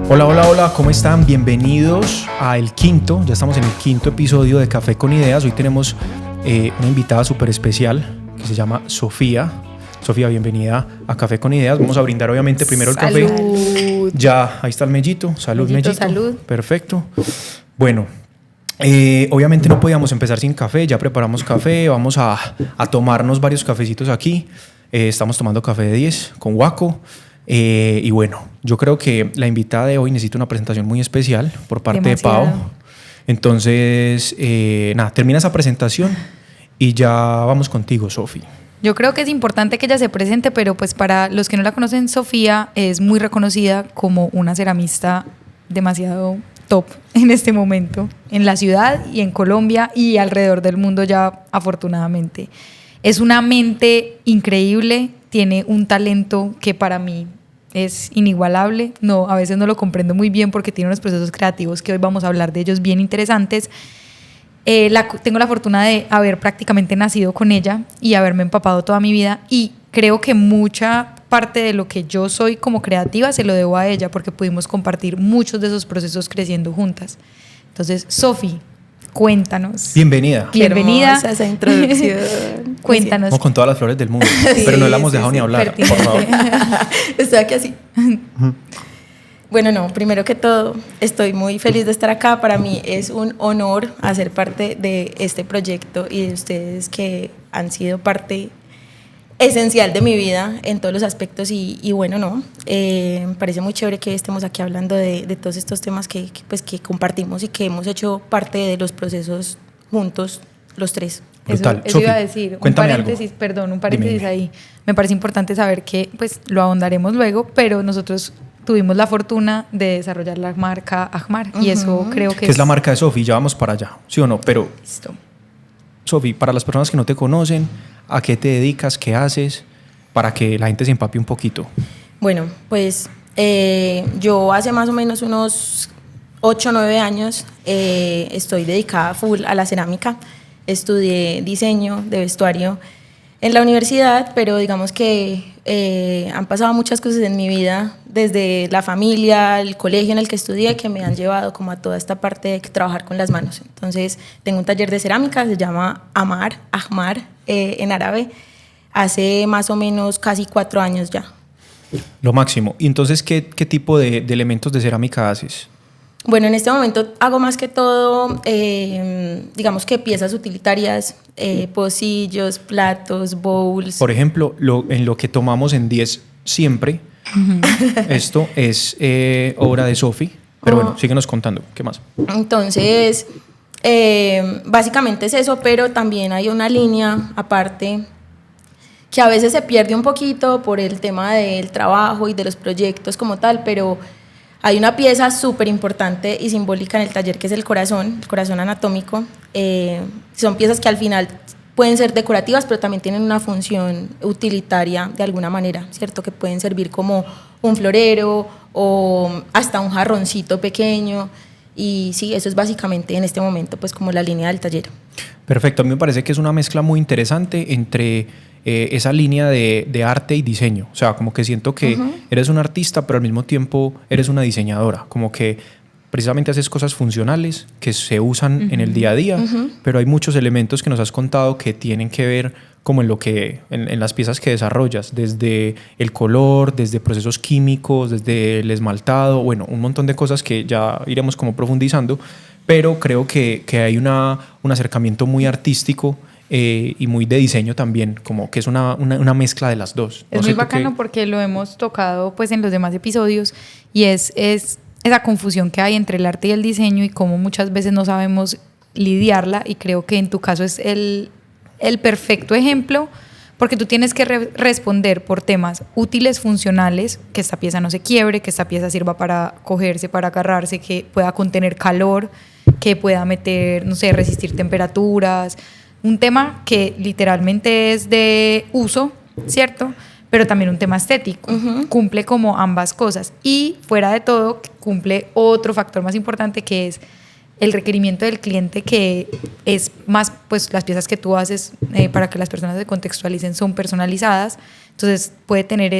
Hola, hola, hola, ¿cómo están? Bienvenidos a ya estamos en el quinto episodio de Café con Ideas. Hoy tenemos una invitada súper especial que se llama Sofía. Sofía, bienvenida a Café con Ideas. Vamos a brindar obviamente primero el café. Salud. Ya, ahí está el mellito. Salud, mellito. Salud. Perfecto. Bueno, obviamente no podíamos empezar sin café. Ya preparamos café. Vamos a tomarnos varios cafecitos aquí. Estamos tomando café de 10 con Waco. Y bueno, yo creo que la invitada de hoy necesita una presentación muy especial por parte de Pau. Entonces, nada, termina esa presentación y ya vamos contigo, Sofi. Yo creo que es importante que ella se presente, pero pues para los que no la conocen, Sofía es muy reconocida como una ceramista demasiado top en este momento, en la ciudad y en Colombia y alrededor del mundo ya, afortunadamente. Es una mente increíble, tiene un talento que para mí es inigualable. No, a veces no lo comprendo muy bien porque tiene unos procesos creativos que hoy vamos a hablar de ellos bien interesantes. Tengo la fortuna de haber prácticamente nacido con ella y haberme empapado toda mi vida, y creo que mucha parte de lo que yo soy como creativa se lo debo a ella porque pudimos compartir muchos de esos procesos creciendo juntas. Entonces, Sofi, cuéntanos. Bienvenida. Bienvenida. Qué esa introducción. Cuéntanos. Con todas las flores del mundo, Sí, pero no la hemos dejado ni hablar, por favor. Estoy aquí así. Bueno, no, primero que todo, estoy muy feliz de estar acá. Para mí es un honor hacer parte de este proyecto y de ustedes que han sido parte esencial de mi vida en todos los aspectos. Y bueno, no, me parece muy chévere que estemos aquí hablando de todos estos temas que compartimos y que hemos hecho parte de los procesos juntos, los tres. Eso iba a decir, un paréntesis Dime. ahí. Me parece importante saber que pues lo ahondaremos luego, pero nosotros tuvimos la fortuna de desarrollar la marca Ahmar, y eso creo que es la marca de Sofi, ya vamos para allá, ¿sí o no? Pero, listo. Sofi, para las personas que no te conocen, ¿a qué te dedicas? ¿Qué haces? Para que la gente se empape un poquito. Bueno, pues yo hace más o menos unos 8 o 9 años estoy dedicada full a la cerámica. Estudié diseño de vestuario en la universidad, pero digamos que han pasado muchas cosas en mi vida, desde la familia, el colegio en el que estudié, que me han llevado como a toda esta parte de trabajar con las manos. Entonces tengo un taller de cerámica, se llama Ahmar en árabe, hace más o menos casi 4 años ya. Lo máximo. ¿Y entonces qué tipo de elementos de cerámica haces? Bueno, en este momento hago más que todo, digamos que piezas utilitarias, pocillos, platos, bowls. Por ejemplo, en lo que tomamos en 10 siempre, esto es obra de Sofi, pero bueno, síguenos contando, ¿qué más? Entonces, básicamente es eso, pero también hay una línea aparte que a veces se pierde un poquito por el tema del trabajo y de los proyectos como tal, pero hay una pieza súper importante y simbólica en el taller que es el corazón anatómico. Son piezas que al final pueden ser decorativas, pero también tienen una función utilitaria de alguna manera, ¿cierto? Que pueden servir como un florero o hasta un jarroncito pequeño. Y sí, eso es básicamente en este momento pues como la línea del taller. Perfecto, a mí me parece que es una mezcla muy interesante entre esa línea de arte y diseño. O sea, como que siento que eres un artista, pero al mismo tiempo eres una diseñadora. Como que precisamente haces cosas funcionales que se usan en el día a día, pero hay muchos elementos que nos has contado que tienen que ver como en las piezas que desarrollas, desde el color, desde procesos químicos, desde el esmaltado, bueno, un montón de cosas que ya iremos como profundizando, pero creo que hay un acercamiento muy artístico y muy de diseño también, como que es una mezcla de las dos. Es muy bacano porque lo hemos tocado pues en los demás episodios, y es esa confusión que hay entre el arte y el diseño y cómo muchas veces no sabemos lidiarla, y creo que en tu caso es el perfecto ejemplo, porque tú tienes que responder por temas útiles, funcionales, que esta pieza no se quiebre, que esta pieza sirva para cogerse, para agarrarse, que pueda contener calor, que pueda meter, no sé, resistir temperaturas. Un tema que literalmente es de uso, ¿cierto? Pero también un tema estético. Cumple como ambas cosas. Y fuera de todo, cumple otro factor más importante, que es el requerimiento del cliente, que es más, pues las piezas que tú haces para que las personas se contextualicen son personalizadas. Entonces puede tener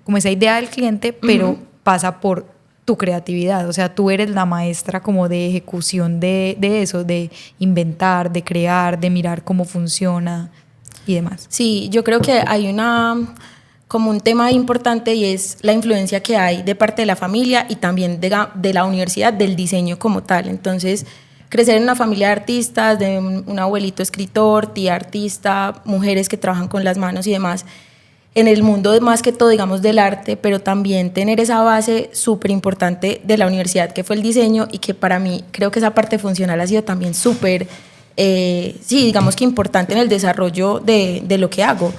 como esa idea del cliente, pero pasa por tu creatividad, o sea, tú eres la maestra como de ejecución de eso, de inventar, de crear, de mirar cómo funciona y demás. Sí, yo creo que hay como un tema importante y es la influencia que hay de parte de la familia y también de la universidad, del diseño como tal. Entonces, crecer en una familia de artistas, de un abuelito escritor, tía artista, mujeres que trabajan con las manos y demás, en el mundo más que todo, digamos, del arte, pero también tener esa base súper importante de la universidad que fue el diseño y que para mí creo que esa parte funcional ha sido también súper, sí, digamos que importante en el desarrollo de lo que hago,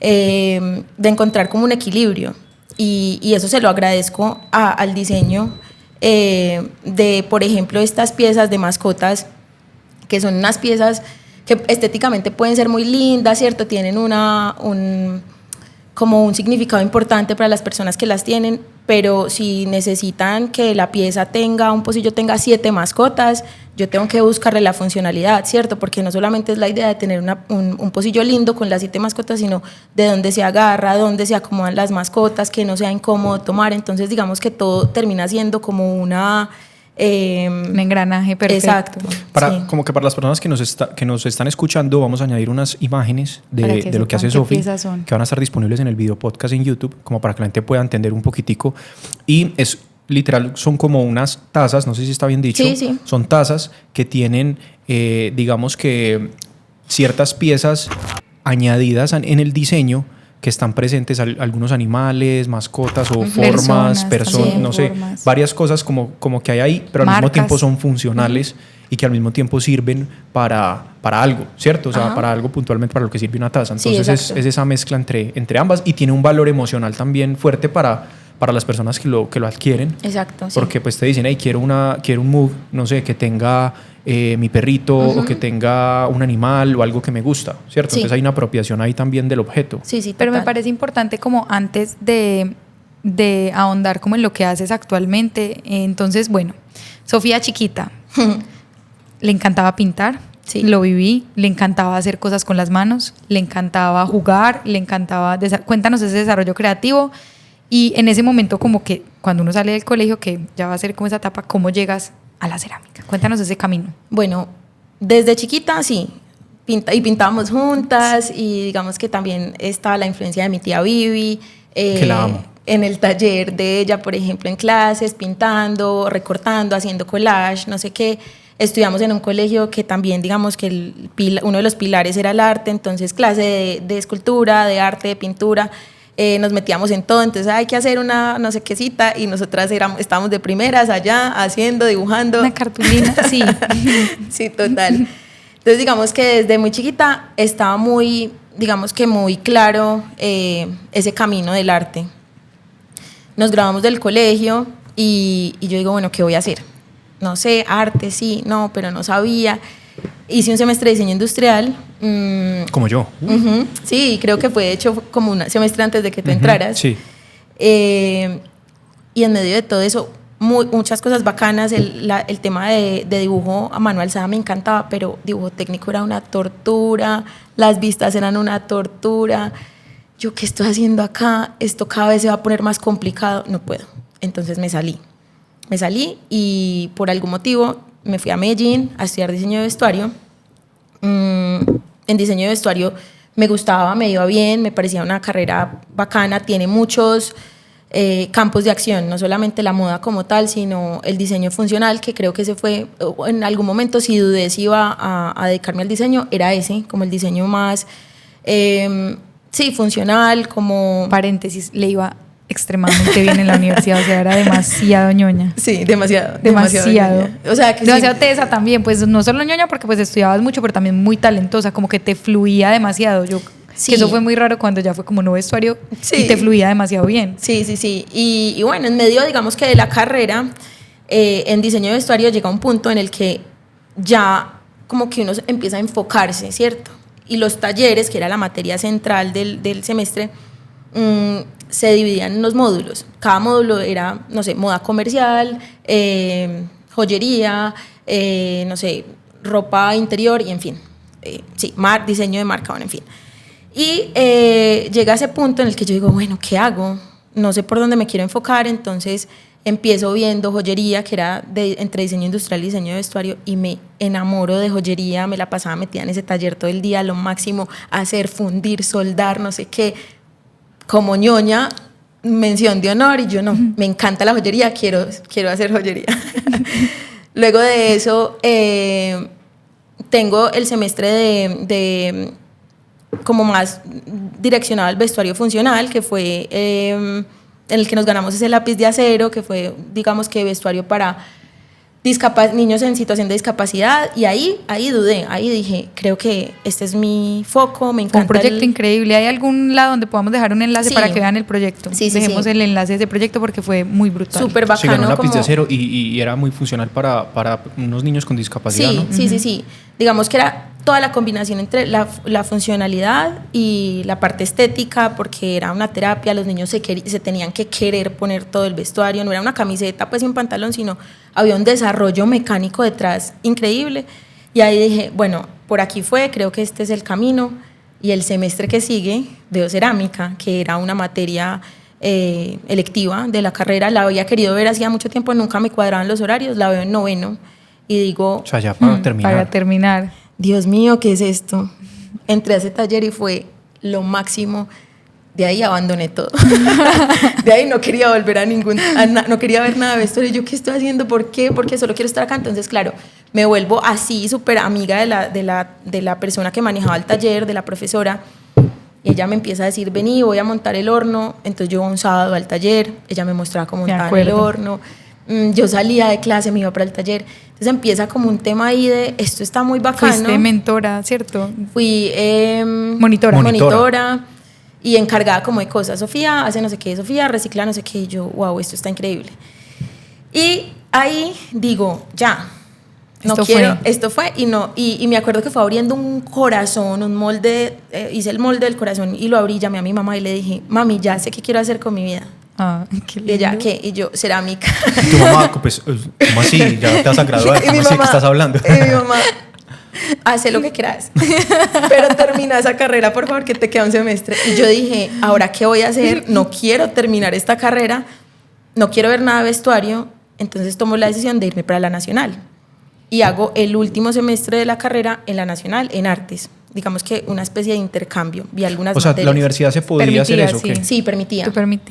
de encontrar como un equilibrio y eso se lo agradezco al diseño de, por ejemplo, estas piezas de mascotas, que son unas piezas que estéticamente pueden ser muy lindas, ¿cierto? Tienen como un significado importante para las personas que las tienen, pero si necesitan que la pieza tenga, un pocillo tenga 7 mascotas, yo tengo que buscarle la funcionalidad, ¿cierto? Porque no solamente es la idea de tener un pocillo lindo con las 7 mascotas, sino de dónde se agarra, dónde se acomodan las mascotas, que no sea incómodo tomar. Entonces, digamos que todo termina siendo como un engranaje perfecto. Exacto. Sí. Como que para las personas que nos están escuchando, vamos a añadir unas imágenes de lo que hace Sofi, que van a estar disponibles en el video podcast en YouTube, como para que la gente pueda entender un poquitico. Y es literal, son como unas tazas, no sé si está bien dicho, sí. Son tazas que tienen, digamos que ciertas piezas añadidas en el diseño, que están presentes algunos animales, mascotas o formas, personas, no sé, varias cosas como que hay ahí, pero al mismo tiempo son funcionales y que al mismo tiempo sirven para algo, ¿cierto? O sea, para algo puntualmente para lo que sirve una taza. Entonces es esa mezcla entre ambas y tiene un valor emocional también fuerte para las personas que lo adquieren. Exacto. Sí. Porque pues te dicen, hey, quiero un mug, no sé, que tenga mi perrito o que tenga un animal o algo que me gusta, ¿cierto? Sí. Entonces hay una apropiación ahí también del objeto. Sí, total. Pero me parece importante como antes de ahondar como en lo que haces actualmente. Entonces, bueno, Sofía chiquita, le encantaba pintar. Sí. Lo viví, le encantaba hacer cosas con las manos, le encantaba jugar, le encantaba... Cuéntanos ese desarrollo creativo y en ese momento como que cuando uno sale del colegio, que ya va a ser como esa etapa, ¿cómo llegas a la cerámica? Cuéntanos ese camino. Bueno, desde chiquita sí, pintábamos juntas y digamos que también estaba la influencia de mi tía Vivi. Que la amo. En el taller de ella, por ejemplo, en clases, pintando, recortando, haciendo collage, no sé qué. Estudiamos en un colegio que también, digamos que uno de los pilares era el arte, entonces clase de escultura, de arte, de pintura, nos metíamos en todo, entonces hay que hacer una no sé qué cita y nosotras estábamos de primeras allá haciendo, dibujando. Una cartulina, sí. Sí, total. Entonces digamos que desde muy chiquita estaba muy claro ese camino del arte. Nos graduamos del colegio y yo digo, bueno, ¿qué voy a hacer? No sé, arte, sí, no, pero no sabía. Hice un semestre de diseño industrial. Como yo. Sí, creo que fue de hecho como un semestre antes de que tú entraras. Sí. Y en medio de todo eso, muchas cosas bacanas. El tema de dibujo a mano alzada me encantaba, pero dibujo técnico era una tortura, las vistas eran una tortura. Yo, ¿qué estoy haciendo acá? Esto cada vez se va a poner más complicado. No puedo. Entonces me salí y por algún motivo me fui a Medellín a estudiar diseño de vestuario. En diseño de vestuario me gustaba, me iba bien, me parecía una carrera bacana, tiene muchos campos de acción, no solamente la moda como tal, sino el diseño funcional, que creo que ese fue, en algún momento si dudé si iba a dedicarme al diseño, era ese, como el diseño más, funcional, como... Paréntesis, le iba extremadamente bien en la universidad, o sea, era demasiado ñoña. Sí, demasiado. O sea, que demasiado tesa también, pues no solo ñoña porque pues estudiabas mucho, pero también muy talentosa, como que te fluía demasiado. Que eso fue muy raro cuando ya fue como no vestuario y te fluía demasiado bien. Sí. Y bueno, en medio, digamos que de la carrera, en diseño de vestuario llega un punto en el que ya como que uno empieza a enfocarse, ¿cierto? Y los talleres, que era la materia central del semestre, se dividían en los módulos. Cada módulo era, no sé, moda comercial, joyería, no sé, ropa interior y en fin. Diseño de marca, bueno, en fin. Y llega ese punto en el que yo digo, bueno, ¿qué hago? no sé por dónde me quiero enfocar, entonces empiezo viendo joyería, que era entre diseño industrial y diseño de vestuario, y me enamoro de joyería, me la pasaba metida en ese taller todo el día, lo máximo, hacer, fundir, soldar, no sé qué, como ñoña, mención de honor, y yo no, me encanta la joyería, quiero hacer joyería. Luego de eso, tengo el semestre de como más direccionado al vestuario funcional, que fue en el que nos ganamos ese lápiz de acero, que fue, digamos que vestuario para niños en situación de discapacidad, y ahí dudé, ahí dije, creo que este es mi foco, me encanta. Un proyecto increíble. ¿Hay algún lado donde podamos dejar un enlace para que vean el proyecto? Dejemos el enlace de ese proyecto porque fue muy brutal. Súper bacano. Se ganó un lápiz de acero y era muy funcional para unos niños con discapacidad, ¿no? Sí. Digamos que era toda la combinación entre la funcionalidad y la parte estética, porque era una terapia, los niños se tenían que querer poner todo el vestuario, no era una camiseta pues y un pantalón, sino había un desarrollo mecánico detrás increíble. Y ahí dije, bueno, por aquí fue, creo que este es el camino. Y el semestre que sigue veo cerámica, que era una materia electiva de la carrera, la había querido ver hacía mucho tiempo, nunca me cuadraban los horarios, la veo en noveno y digo, o sea, ya para terminar. Dios mío, ¿qué es esto? Entré a ese taller y fue lo máximo. De ahí abandoné todo. De ahí no quería volver no quería ver nada de vestuario. Yo, ¿qué estoy haciendo? ¿Por qué? Porque solo quiero estar acá. Entonces, claro, me vuelvo así súper amiga de la persona que manejaba el taller, de la profesora. Y ella me empieza a decir, vení, voy a montar el horno. Entonces yo un sábado al taller, ella me mostraba cómo montar el horno. Yo salía de clase, me iba para el taller. Entonces empieza como un tema ahí de, esto está muy bacano. Fuiste mentora, ¿cierto? Fui monitora. Y encargada como de cosas. Sofía hace no sé qué, Sofía recicla no sé qué. Y yo, wow, esto está increíble. Y ahí digo, ya, esto fue. Y me acuerdo que fue abriendo un corazón, un molde, hice el molde del corazón y lo abrí, llamé a mi mamá y le dije, mami, ya sé qué quiero hacer con mi vida. Ah, qué lindo. Y ella, ¿qué? Y yo, cerámica. Y tu mamá, pues, ¿cómo así? Ya te vas a graduar, ¿cómo así que estás hablando? Y mi mamá, hace lo que quieras, pero termina esa carrera, por favor, que te queda un semestre. Y yo dije, ¿ahora qué voy a hacer? No quiero terminar esta carrera, no quiero ver nada de vestuario, entonces tomo la decisión de irme para la Nacional. Y hago el último semestre de la carrera en la Nacional, en artes. Digamos que una especie de intercambio. Vi algunas materias. O sea, ¿la universidad se podía hacer eso? Sí, sí, permitía.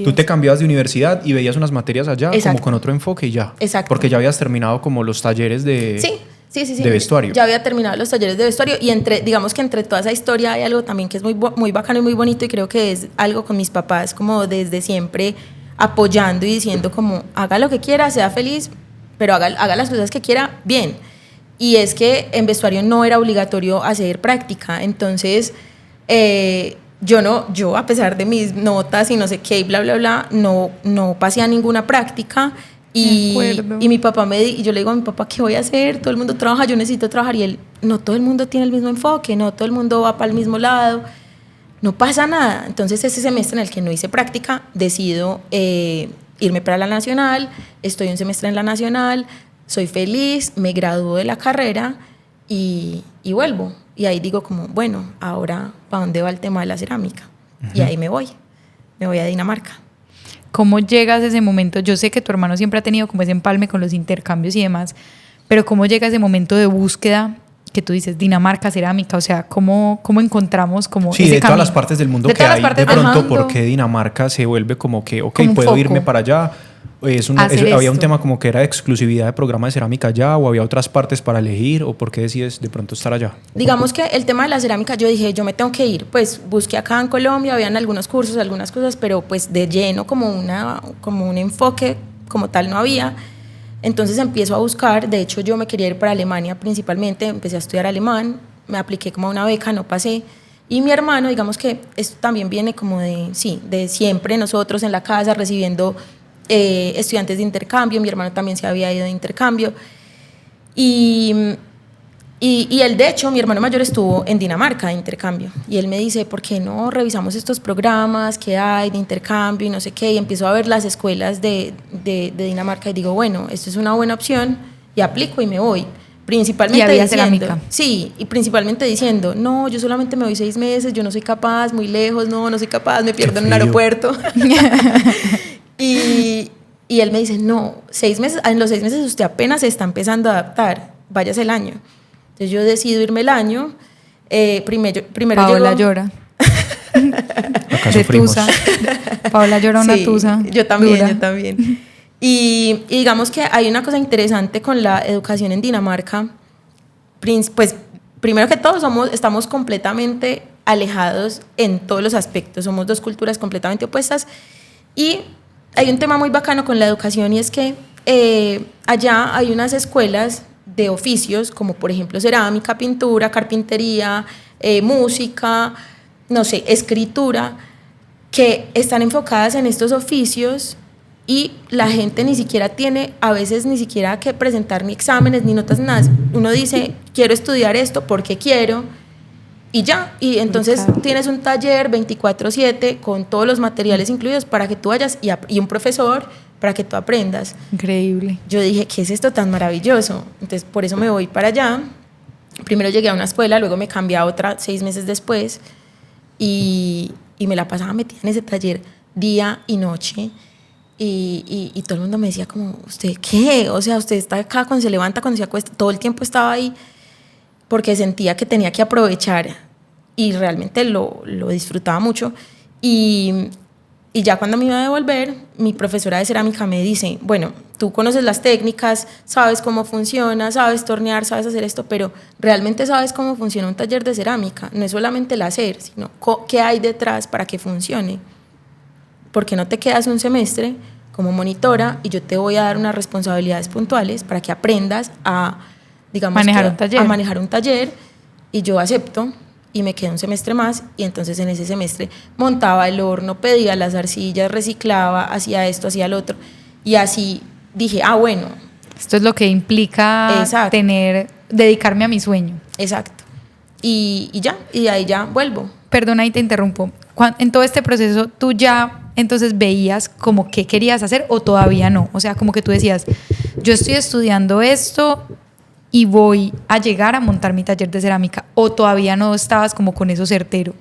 Tú te cambiabas de universidad y veías unas materias allá. Exacto. Como con otro enfoque y ya. Exacto. Porque ya habías terminado como los talleres de... Sí. De vestuario. Ya había terminado los talleres de vestuario y digamos que entre toda esa historia hay algo también que es muy bacano y muy bonito, y creo que es algo con mis papás como desde siempre apoyando y diciendo como haga lo que quiera, sea feliz, pero haga las cosas que quiera bien. Y es que en vestuario no era obligatorio hacer práctica, entonces yo a pesar de mis notas y no sé qué y bla bla bla, no pasé a ninguna práctica. Y mi papá y yo le digo a mi papá, ¿qué voy a hacer? Todo el mundo trabaja, yo necesito trabajar. Y él, no todo el mundo tiene el mismo enfoque, no todo el mundo va para el mismo lado, no pasa nada. Entonces ese semestre en el que no hice práctica, decido irme para la Nacional, estoy un semestre en la Nacional, soy feliz, me gradúo de la carrera y vuelvo. Y ahí digo como, bueno, ahora ¿para dónde va el tema de la cerámica? Uh-huh. Y ahí me voy a Dinamarca. ¿Cómo llegas a ese momento? Yo sé que tu hermano siempre ha tenido como ese empalme con los intercambios y demás, pero ¿cómo llega ese momento de búsqueda que tú dices Dinamarca, cerámica? O sea, ¿cómo encontramos como ese camino? Sí, de todas las partes del mundo que hay, de pronto, ¿por qué Dinamarca se vuelve como que, ok, puedo foco. Irme para allá? Había un tema como que era de exclusividad de programa de cerámica allá, o había otras partes para elegir, o por qué decides de pronto estar allá? Digamos que el tema de la cerámica, yo dije, yo me tengo que ir, pues busqué acá en Colombia, habían algunos cursos, algunas cosas, pero pues de lleno como un enfoque como tal no había. Entonces empiezo a buscar, de hecho yo me quería ir para Alemania principalmente, empecé a estudiar alemán, me apliqué como a una beca, no pasé. Y mi hermano, digamos que esto también viene como de siempre nosotros en la casa recibiendo estudiantes de intercambio, mi hermano también se había ido de intercambio y él, de hecho, mi hermano mayor estuvo en Dinamarca de intercambio y él me dice, ¿por qué no revisamos estos programas que hay de intercambio y no sé qué? Y empiezo a ver las escuelas de Dinamarca y digo, bueno, esto es una buena opción y aplico y me voy. principalmente Y había diciendo, cerámica. sí, y principalmente diciendo, no, yo solamente me voy 6 meses, yo no soy capaz, muy lejos, no soy capaz, me pierdo en un frío. aeropuerto. y él me dice, no, 6 meses, en los 6 meses usted apenas se está empezando a adaptar, váyase el año. Entonces yo decido irme el año, primero Paola llegó, llora. Acá De sufrimos. tusa. Paola llora una sí, tusa. yo también, dura. yo también. Y digamos que hay una cosa interesante con la educación en Dinamarca. Pues primero que todo estamos completamente alejados en todos los aspectos, somos dos culturas completamente opuestas y hay un tema muy bacano con la educación y es que allá hay unas escuelas de oficios como por ejemplo cerámica, pintura, carpintería, música, no sé, escritura, que están enfocadas en estos oficios y la gente ni siquiera tiene, a veces ni siquiera que presentar ni exámenes, ni notas, nada. Uno dice, quiero estudiar esto porque quiero y ya. Y entonces tienes un taller 24/7 con todos los materiales incluidos para que tú vayas y un profesor para que tú aprendas. Increíble. Yo dije, ¿qué es esto tan maravilloso? Entonces por eso me voy para allá. Primero llegué a una escuela, luego me cambié a otra 6 meses después y me la pasaba metida en ese taller día y noche. Y todo el mundo me decía como, ¿usted qué? O sea, usted está acá cuando se levanta, cuando se acuesta, todo el tiempo estaba ahí porque sentía que tenía que aprovechar y realmente lo disfrutaba mucho. Y ya cuando me iba a devolver, mi profesora de cerámica me dice, bueno, tú conoces las técnicas, sabes cómo funciona, sabes tornear, sabes hacer esto, pero realmente sabes cómo funciona un taller de cerámica. No es solamente el hacer, sino qué hay detrás para que funcione. Porque no te quedas un semestre como monitora y yo te voy a dar unas responsabilidades puntuales para que aprendas a, digamos, a manejar un taller y yo acepto y me quedé un semestre más y entonces en ese semestre montaba el horno, pedía las arcillas, reciclaba, hacía esto, hacía lo otro y así dije, bueno. Esto es lo que implica dedicarme a mi sueño. Exacto. Y ya, y de ahí ya vuelvo. Perdona y te interrumpo. En todo este proceso, ¿tú ya entonces veías como qué querías hacer o todavía no? O sea, como que tú decías, yo estoy estudiando esto y voy a llegar a montar mi taller de cerámica, o todavía no estabas como con eso certero.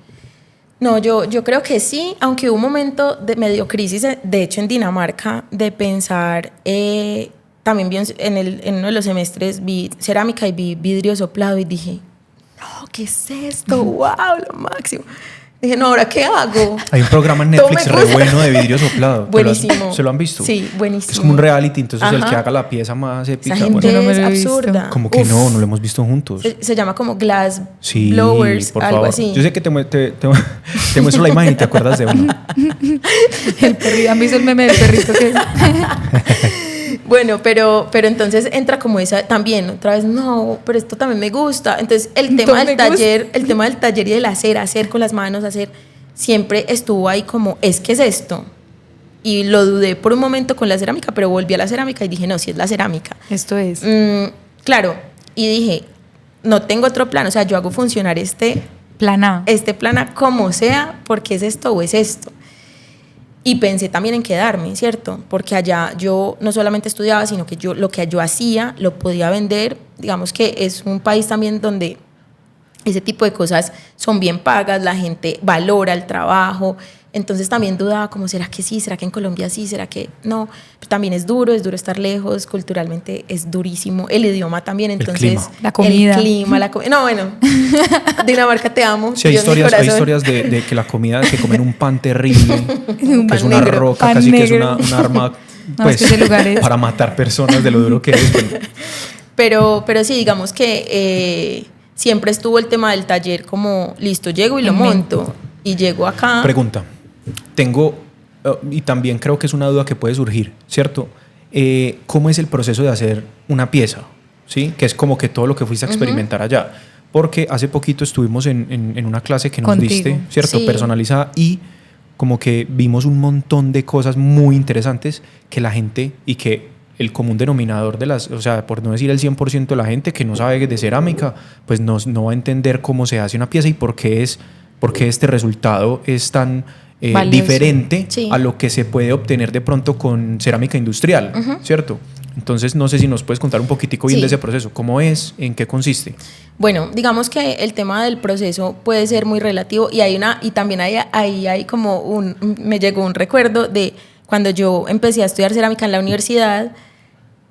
No, yo creo que sí, aunque hubo un momento de medio crisis, de hecho en Dinamarca, de pensar, también vi en uno de los semestres vi cerámica y vi vidrio soplado y dije, no, ¿qué es esto? ¡Wow! Lo máximo. Dije, no, ¿ahora qué hago? Hay un programa en Netflix re bueno de vidrio soplado. Buenísimo. ¿Se lo han visto? Sí, buenísimo. Es como un reality, entonces Ajá. el que haga la pieza más épica. Esa gente no me es lo he visto. absurda. Como que Uf. no lo hemos visto juntos. Se llama como Glass Sí, Blowers, por algo favor. así. Yo sé que te muestro la imagen y te acuerdas de uno. El perrito, ¿han visto el meme del perrito que... Bueno, pero entonces entra como esa también, otra vez, no, pero esto también me gusta. Entonces el tema del taller y del hacer con las manos, siempre estuvo ahí como, ¿qué es esto? Y lo dudé por un momento con la cerámica, pero volví a la cerámica y dije, no, sí es la cerámica. Esto es. Claro, y dije, no tengo otro plan, o sea, yo hago funcionar Plan A. este plan A como sea, porque es esto o es esto. Y pensé también en quedarme, ¿cierto? Porque allá yo no solamente estudiaba, sino que lo que yo hacía lo podía vender. Digamos que es un país también donde ese tipo de cosas son bien pagas, la gente valora el trabajo. Entonces también dudaba como, ¿será que sí? ¿Será que en Colombia sí? ¿Será que no? Pero también es duro estar lejos, culturalmente es durísimo. El idioma también, entonces... clima. La comida. El clima, la comida. No, bueno, Dinamarca te amo. Sí, hay Dios, mi historias corazón. de que la comida, que comen un pan terrible, Un que es pan una negro. roca, Pan casi que negro. es un arma No, pues, es que ese lugar es- para matar personas de lo duro que es. Bueno, Pero sí, digamos que siempre estuvo el tema del taller como, listo, llego y lo En mente. monto. Y llego acá. Pregunta. Tengo, y también creo que es una duda que puede surgir, ¿cierto? ¿Cómo es el proceso de hacer una pieza? ¿Sí? Que es como que todo lo que fuiste a experimentar allá. Porque hace poquito estuvimos en una clase que nos Contigo. diste, ¿cierto? Sí. Personalizada, y como que vimos un montón de cosas muy interesantes que la gente, y que el común denominador o sea, por no decir el 100% de la gente que no sabe de cerámica, pues no va a entender cómo se hace una pieza y por qué este resultado es tan Valioso. diferente Sí. a lo que se puede obtener de pronto con cerámica industrial, ¿cierto? Entonces, no sé si nos puedes contar un poquitico bien Sí. de ese proceso. ¿Cómo es? ¿En qué consiste? Bueno, digamos que el tema del proceso puede ser muy relativo y también hay como me llegó un recuerdo de cuando yo empecé a estudiar cerámica en la universidad.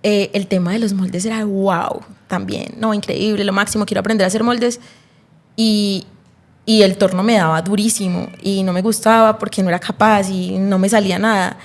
El tema de los moldes era wow, también, no, increíble, lo máximo, quiero aprender a hacer moldes y el torno me daba durísimo y no me gustaba porque no era capaz y no me salía nada.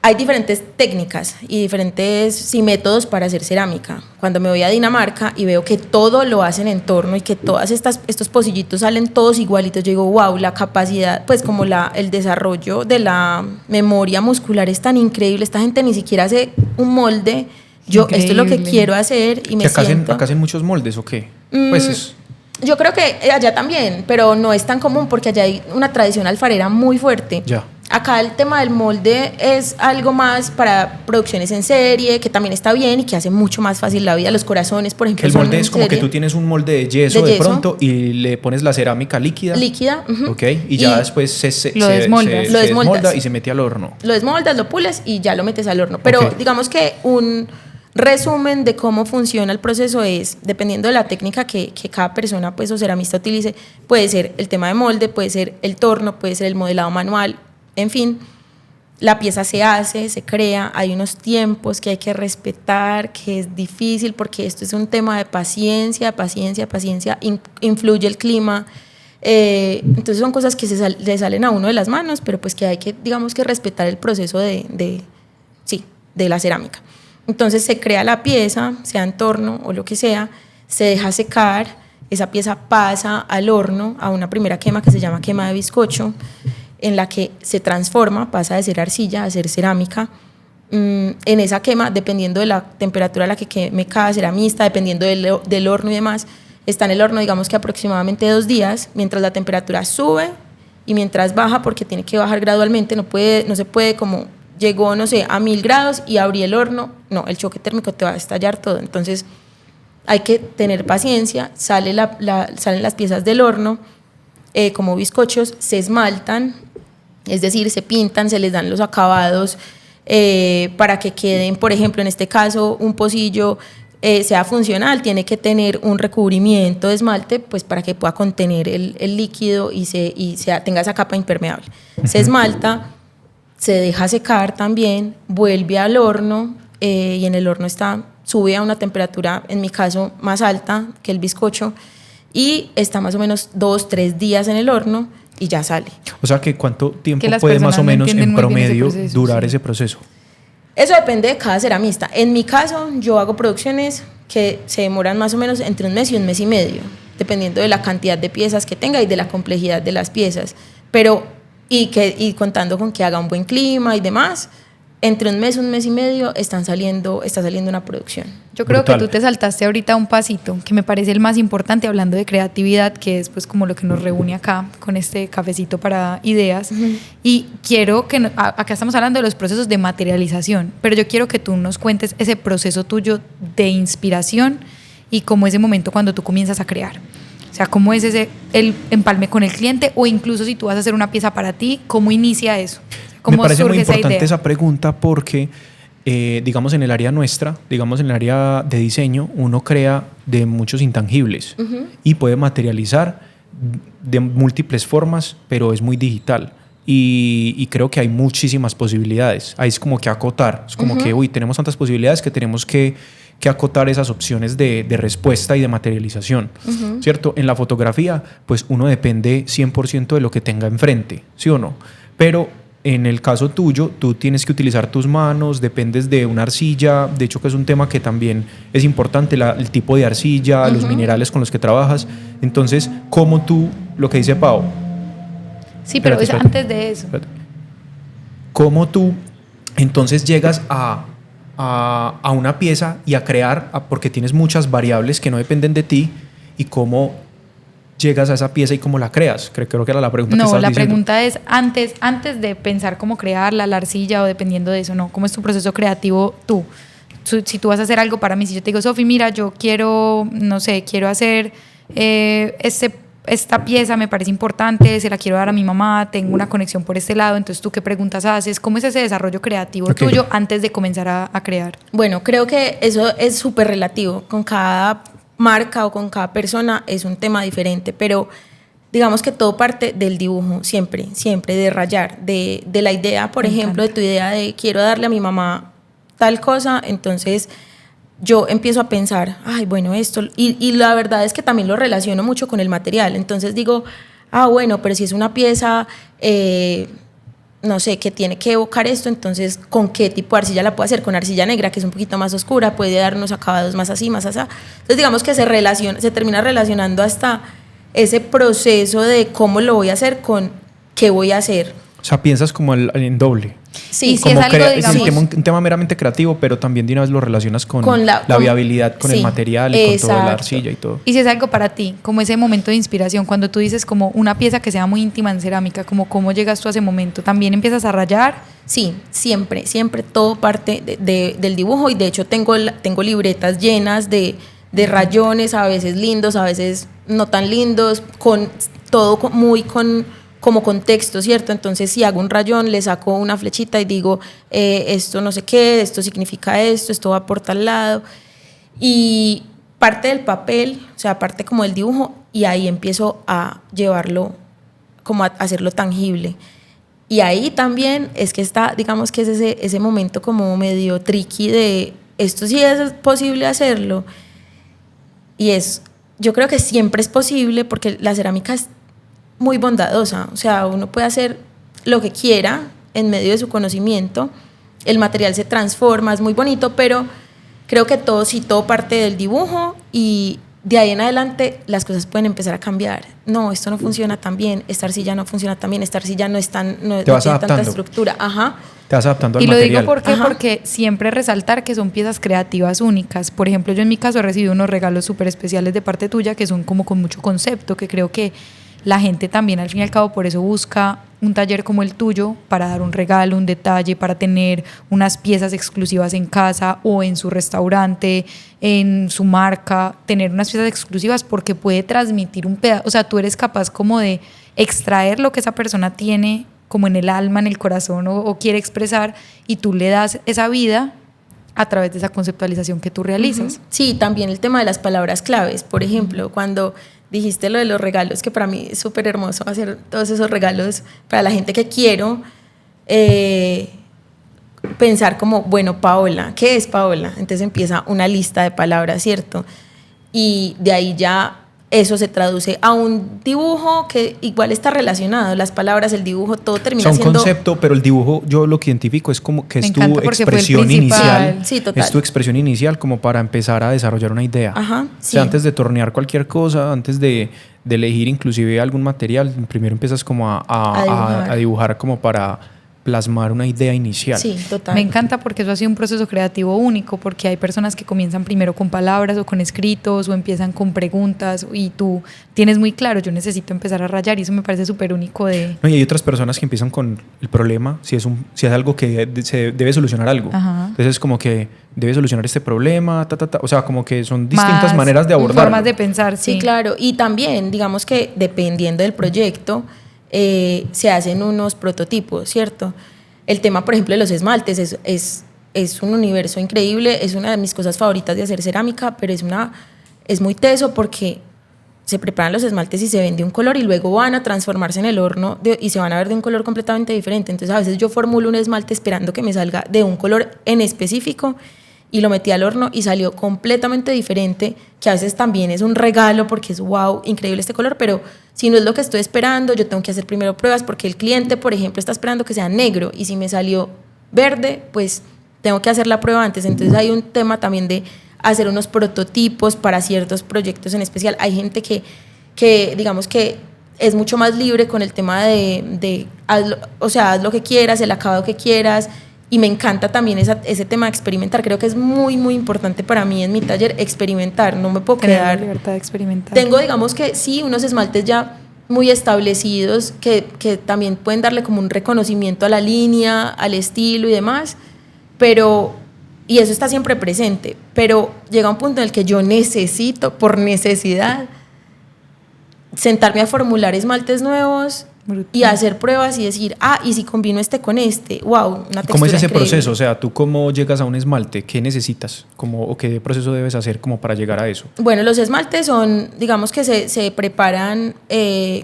Hay diferentes técnicas y diferentes métodos para hacer cerámica. Cuando me voy a Dinamarca y veo que todo lo hacen en torno y que todos estos pocillitos salen todos igualitos, yo digo, wow, la capacidad, pues como el desarrollo de la memoria muscular es tan increíble. Esta gente ni siquiera hace un molde. Esto es lo que quiero hacer y me siento... ¿Acá hacen muchos moldes o qué? Pues es... Yo creo que allá también, pero no es tan común porque allá hay una tradición alfarera muy fuerte. Ya. Acá el tema del molde es algo más para producciones en serie, que también está bien y que hace mucho más fácil la vida. Los corazones, por ejemplo, El molde es como que tú tienes un molde de yeso de pronto y le pones la cerámica líquida. Líquida. Ok, y ya después se desmolda y se mete al horno. Lo desmoldas, lo pules y ya lo metes al horno. Pero digamos que un resumen de cómo funciona el proceso es, dependiendo de la técnica que cada persona pues, o ceramista utilice, puede ser el tema de molde, puede ser el torno, puede ser el modelado manual, en fin, la pieza se hace, se crea, hay unos tiempos que hay que respetar, que es difícil porque esto es un tema de paciencia, influye el clima, entonces son cosas que le salen a uno de las manos, pero pues que hay que, digamos que respetar el proceso de la cerámica. Entonces se crea la pieza, sea en torno o lo que sea, se deja secar, esa pieza pasa al horno a una primera quema que se llama quema de bizcocho, en la que se transforma, pasa de ser arcilla a ser cerámica. En esa quema, dependiendo de la temperatura a la que queme cada ceramista, dependiendo del horno y demás, está en el horno, digamos que aproximadamente 2 días, mientras la temperatura sube y mientras baja, porque tiene que bajar gradualmente, no se puede como llegó, no sé, a 1000 grados y abrí el horno, no, el choque térmico te va a estallar todo. Entonces hay que tener paciencia, salen las piezas del horno, como bizcochos, se esmaltan, es decir, se pintan, se les dan los acabados para que queden, por ejemplo, en este caso, un pocillo sea funcional, tiene que tener un recubrimiento de esmalte pues para que pueda contener el líquido y tenga esa capa impermeable. Se esmalta, se deja secar también, vuelve al horno y en el horno sube a una temperatura, en mi caso, más alta que el bizcocho y está más o menos 2-3 días en el horno y ya sale. O sea, que ¿cuánto tiempo puede más o menos en promedio durar ese proceso? Eso depende de cada ceramista. En mi caso, yo hago producciones que se demoran más o menos entre 1 mes y 1 mes y medio, dependiendo de la cantidad de piezas que tenga y de la complejidad de las piezas. Pero, y contando con que haga un buen clima y demás, entre 1 mes y medio está saliendo una producción. Yo creo que tú te saltaste ahorita un pasito, que me parece el más importante hablando de creatividad, que es pues como lo que nos reúne acá con este cafecito para ideas. Y quiero que, acá estamos hablando de los procesos de materialización, pero yo quiero que tú nos cuentes ese proceso tuyo de inspiración y cómo ese momento cuando tú comienzas a crear. O sea, cómo es el empalme con el cliente o incluso si tú vas a hacer una pieza para ti, ¿cómo inicia eso? ¿Cómo me parece surge muy importante esa esa pregunta porque, digamos, en el área nuestra, digamos, en el área de diseño, uno crea de muchos intangibles y puede materializar de múltiples formas, pero es muy digital. Y creo que hay muchísimas posibilidades. Ahí es como que acotar. Es como que, tenemos tantas posibilidades que tenemos que acotar esas opciones de respuesta y de materialización, ¿cierto? En la fotografía, pues uno depende 100% de lo que tenga enfrente, ¿sí o no? Pero en el caso tuyo, tú tienes que utilizar tus manos, dependes de una arcilla, de hecho que es un tema que también es importante, el tipo de arcilla, los minerales con los que trabajas. Entonces, ¿cómo tú, lo que dice Pau? Sí, pero espérate. Antes de eso. Espérate. ¿Cómo tú entonces llegas a una pieza y a crear, porque tienes muchas variables que no dependen de ti, y cómo llegas a esa pieza y cómo la creas? Creo que era la pregunta que estabas diciendo. No, la pregunta es antes de pensar cómo crearla, la arcilla o dependiendo de eso, ¿no? ¿Cómo es tu proceso creativo tú? Si tú vas a hacer algo para mí, si yo te digo, Sofi, mira, yo quiero, no sé, quiero hacer este esta pieza me parece importante, se la quiero dar a mi mamá, tengo una conexión por este lado, entonces tú qué preguntas haces, cómo es ese desarrollo creativo tuyo antes de comenzar a crear. Bueno, creo que eso es súper relativo, con cada marca o con cada persona es un tema diferente, pero digamos que todo parte del dibujo, siempre, de rayar, de la idea, por ejemplo, de tu idea de quiero darle a mi mamá tal cosa, entonces yo empiezo a pensar, ay, bueno, esto, y la verdad es que también lo relaciono mucho con el material, entonces digo, bueno, pero si es una pieza, no sé, que tiene que evocar esto, entonces, ¿con qué tipo de arcilla la puedo hacer? Con arcilla negra, que es un poquito más oscura, puede dar unos acabados más así, más así. Entonces, digamos que se termina relacionando hasta ese proceso de cómo lo voy a hacer con qué voy a hacer. O sea, piensas como en doble. Sí, como es algo, digamos, un tema meramente creativo, pero también de una vez lo relacionas con la viabilidad, con el material y con toda la arcilla y todo. Y si es algo para ti, como ese momento de inspiración, cuando tú dices como una pieza que sea muy íntima en cerámica, como cómo llegas tú a ese momento, ¿también empiezas a rayar? Sí, siempre todo parte del dibujo, y de hecho tengo libretas llenas de rayones, a veces lindos, a veces no tan lindos, con todo muy como contexto, ¿cierto? Entonces, si hago un rayón, le saco una flechita y digo, esto no sé qué, esto significa esto va por tal lado. Y parte del papel, o sea, parte como del dibujo, y ahí empiezo a llevarlo, como a hacerlo tangible. Y ahí también es que está, digamos que es ese momento como medio tricky de, esto sí es posible hacerlo. Y yo creo que siempre es posible, porque la cerámica es muy bondadosa, o sea, uno puede hacer lo que quiera en medio de su conocimiento, el material se transforma, es muy bonito, pero creo que todo parte del dibujo, y de ahí en adelante las cosas pueden empezar a cambiar. No, esto no funciona tan bien, esta arcilla no funciona tan bien, esta arcilla no tiene tanta estructura. Ajá. Te vas adaptando al material. Y lo material. digo porque siempre resaltar que son piezas creativas únicas. Por ejemplo, yo en mi caso he recibido unos regalos súper especiales de parte tuya que son como con mucho concepto, que creo que la gente también al fin y al cabo por eso busca un taller como el tuyo, para dar un regalo, un detalle, para tener unas piezas exclusivas en casa o en su restaurante, en su marca, tener unas piezas exclusivas, porque puede transmitir un pedazo, o sea, tú eres capaz como de extraer lo que esa persona tiene como en el alma, en el corazón o quiere expresar, y tú le das esa vida a través de esa conceptualización que tú realizas. Sí, también el tema de las palabras claves, por ejemplo, cuando dijiste lo de los regalos, que para mí es súper hermoso hacer todos esos regalos para la gente que quiero, pensar como, bueno, Paola, ¿qué es Paola? Entonces empieza una lista de palabras, ¿cierto? Y de ahí ya eso se traduce a un dibujo que igual está relacionado, las palabras, el dibujo, todo termina siendo... un concepto, pero el dibujo yo lo que identifico es como que es tu expresión inicial. Sí, total. Es tu expresión inicial como para empezar a desarrollar una idea. Ajá, sí. O sea, antes de tornear cualquier cosa, antes de elegir inclusive algún material, primero empiezas como a dibujar como para plasmar una idea inicial. Sí, total. Me encanta porque eso ha sido un proceso creativo único, porque hay personas que comienzan primero con palabras o con escritos o empiezan con preguntas, y tú tienes muy claro, yo necesito empezar a rayar, y eso me parece súper único de... No, y hay otras personas que empiezan con el problema, si es algo que se debe solucionar algo. Ajá. Entonces es como que debe solucionar este problema, o sea, como que son distintas maneras de abordarlo. Formas de pensar, sí. Sí, claro, y también digamos que dependiendo del proyecto, se hacen unos prototipos, ¿cierto? El tema, por ejemplo, de los esmaltes es un universo increíble, es una de mis cosas favoritas de hacer cerámica, pero es muy teso, porque se preparan los esmaltes y se ven de un color y luego van a transformarse en el horno y se van a ver de un color completamente diferente. Entonces a veces yo formulo un esmalte esperando que me salga de un color en específico, y lo metí al horno y salió completamente diferente, que a veces también es un regalo porque es wow, increíble este color, pero si no es lo que estoy esperando, yo tengo que hacer primero pruebas, porque el cliente, por ejemplo, está esperando que sea negro, y si me salió verde, pues tengo que hacer la prueba antes. Entonces hay un tema también de hacer unos prototipos para ciertos proyectos en especial. Hay gente que digamos que es mucho más libre con el tema de haz lo que quieras, el acabado que quieras. Y me encanta también ese tema de experimentar. Creo que es muy, muy importante para mí en mi taller experimentar. No me puedo quedar... la libertad de experimentar. Tengo, digamos que sí, unos esmaltes ya muy establecidos que también pueden darle como un reconocimiento a la línea, al estilo y demás, y eso está siempre presente, pero llega un punto en el que yo necesito, por necesidad, sentarme a formular esmaltes nuevos y hacer pruebas y decir, y si combino este con este, wow, una textura ¿Cómo es ese increíble. proceso? O sea, ¿tú cómo llegas a un esmalte? ¿Qué necesitas? ¿O qué proceso debes hacer como para llegar a eso? Bueno, los esmaltes son, digamos que se preparan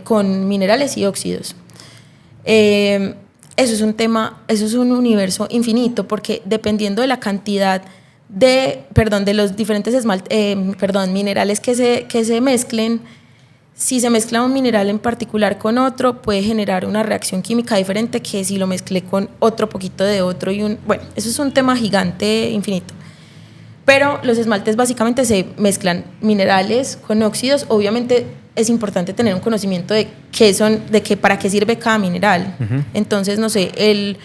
con minerales y óxidos. Eso es un tema, eso es un universo infinito, porque dependiendo de la cantidad de los diferentes minerales que se mezclen, si se mezcla un mineral en particular con otro, puede generar una reacción química diferente que si lo mezclé con otro poquito de otro bueno, eso es un tema gigante, infinito. Pero los esmaltes básicamente se mezclan minerales con óxidos. Obviamente es importante tener un conocimiento de para qué sirve cada mineral. Uh-huh. Entonces, no sé, el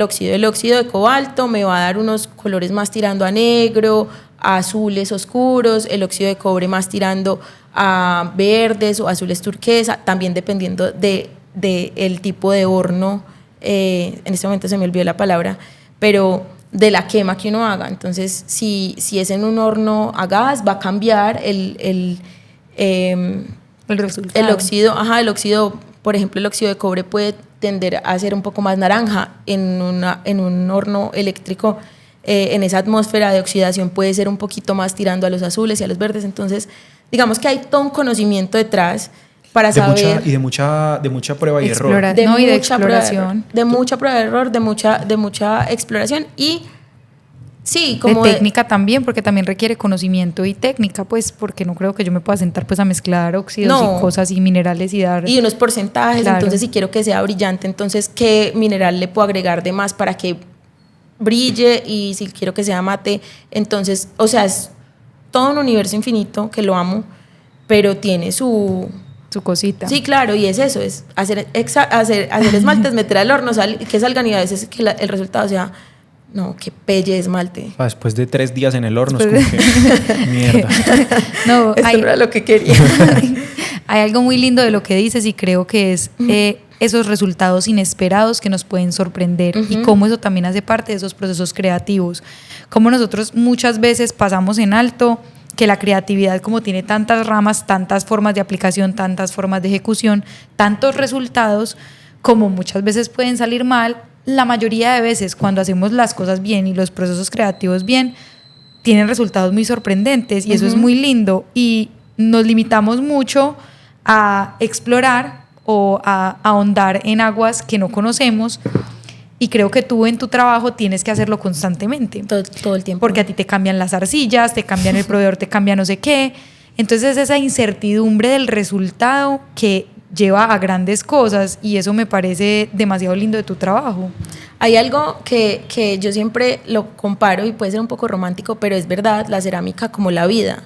óxido de cobalto me va a dar unos colores más tirando a negro, a azules oscuros, el óxido de cobre más tirando a verdes o azules turquesa, también dependiendo de el tipo de horno, en este momento se me olvidó la palabra, pero de la quema que uno haga. Entonces, si es en un horno a gas, va a cambiar el resultado. El óxido, por ejemplo, el óxido de cobre puede tender a ser un poco más naranja en un horno eléctrico. En esa atmósfera de oxidación puede ser un poquito más tirando a los azules y a los verdes. Entonces, digamos que hay todo un conocimiento detrás para saber. De mucha prueba y error. De mucha prueba y error, de mucha exploración y sí, como de técnica también, porque también requiere conocimiento y técnica, pues, porque no creo que yo me pueda sentar pues a mezclar óxidos y cosas y minerales y dar. Y unos porcentajes, claro. Entonces si quiero que sea brillante, entonces qué mineral le puedo agregar de más para que brille, y si quiero que sea mate, entonces, o sea, es todo un universo infinito que lo amo, pero tiene su cosita. Sí, claro, y es eso, es hacer esmaltes, meter al horno, que salgan, y a veces que el resultado sea, no, qué pelle esmalte. Después de 3 días en el horno es como que mierda. No, esto no era lo que quería. Hay algo muy lindo de lo que dices, y creo que es esos resultados inesperados que nos pueden sorprender, y cómo eso también hace parte de esos procesos creativos. Como nosotros muchas veces pasamos en alto que la creatividad, como tiene tantas ramas, tantas formas de aplicación, tantas formas de ejecución, tantos resultados, como muchas veces pueden salir mal, la mayoría de veces cuando hacemos las cosas bien y los procesos creativos bien, tienen resultados muy sorprendentes, y eso es muy lindo, y nos limitamos mucho a explorar o a ahondar en aguas que no conocemos. Y creo que tú en tu trabajo tienes que hacerlo constantemente. Todo el tiempo. Porque a ti te cambian las arcillas, te cambian el proveedor, te cambia no sé qué. Entonces esa incertidumbre del resultado que lleva a grandes cosas, y eso me parece demasiado lindo de tu trabajo. Hay algo que yo siempre lo comparo, y puede ser un poco romántico, pero es verdad, la cerámica como la vida.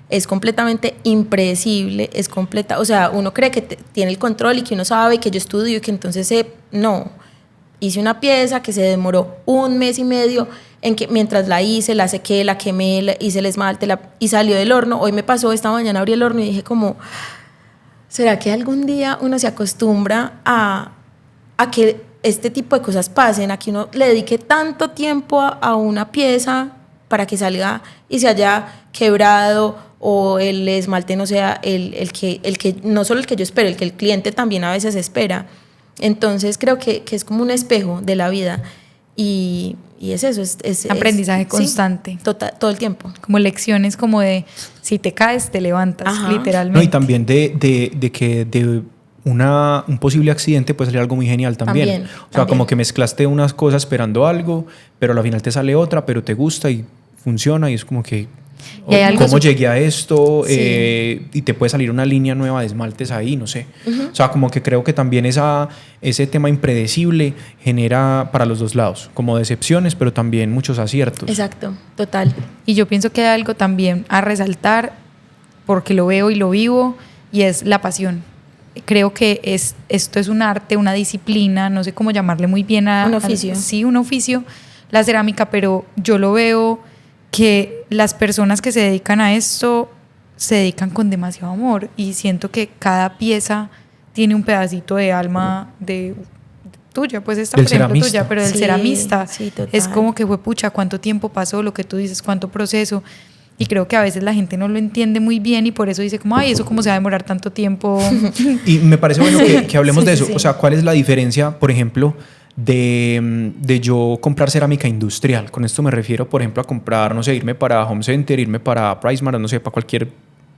Es completamente impredecible, o sea, uno cree que tiene el control y que uno sabe, y que yo estudio y que entonces no. Hice una pieza que se demoró 1 mes y medio en que mientras la hice, la sequé, la quemé, hice el esmalte y salió del horno. Hoy me pasó, esta mañana abrí el horno y dije como, ¿será que algún día uno se acostumbra a que este tipo de cosas pasen, a que uno le dedique tanto tiempo a una pieza para que salga y se haya quebrado, o el esmalte no sea el que no solo el que yo espero, el que el cliente también a veces espera? Entonces creo que es como un espejo de la vida, y es eso, es aprendizaje constante. Sí, todo el tiempo. Como lecciones, como de si te caes, te levantas. Ajá. Literalmente. No, y también de que de un posible accidente puede salir algo muy genial también. O sea, como que mezclaste unas cosas esperando algo, pero al final te sale otra, pero te gusta y funciona, y es como que ¿cómo llegué a esto? Sí. Y te puede salir una línea nueva de esmaltes ahí, no sé. O sea, como que creo que también ese tema impredecible genera para los dos lados, como decepciones, pero también muchos aciertos. Exacto, total. Y yo pienso que hay algo también a resaltar, porque lo veo y lo vivo, y es la pasión. Creo que esto es un arte, una disciplina, no sé cómo llamarle muy bien un oficio. Sí, un oficio, la cerámica, pero yo lo veo que las personas que se dedican a esto se dedican con demasiado amor, y siento que cada pieza tiene un pedacito de alma tuya, pues esta por ejemplo tuya, pero del ceramista. Sí, es como que fue pucha, cuánto tiempo pasó, lo que tú dices, cuánto proceso, y creo que a veces la gente no lo entiende muy bien y por eso dice como, ay, eso cómo se va a demorar tanto tiempo. Y me parece bueno que hablemos de eso. Sí. O sea, ¿cuál es la diferencia, por ejemplo, de yo comprar cerámica industrial? Con esto me refiero, por ejemplo, a comprar, no sé, irme para Home Center, irme para PriceMart, no sé, para cualquier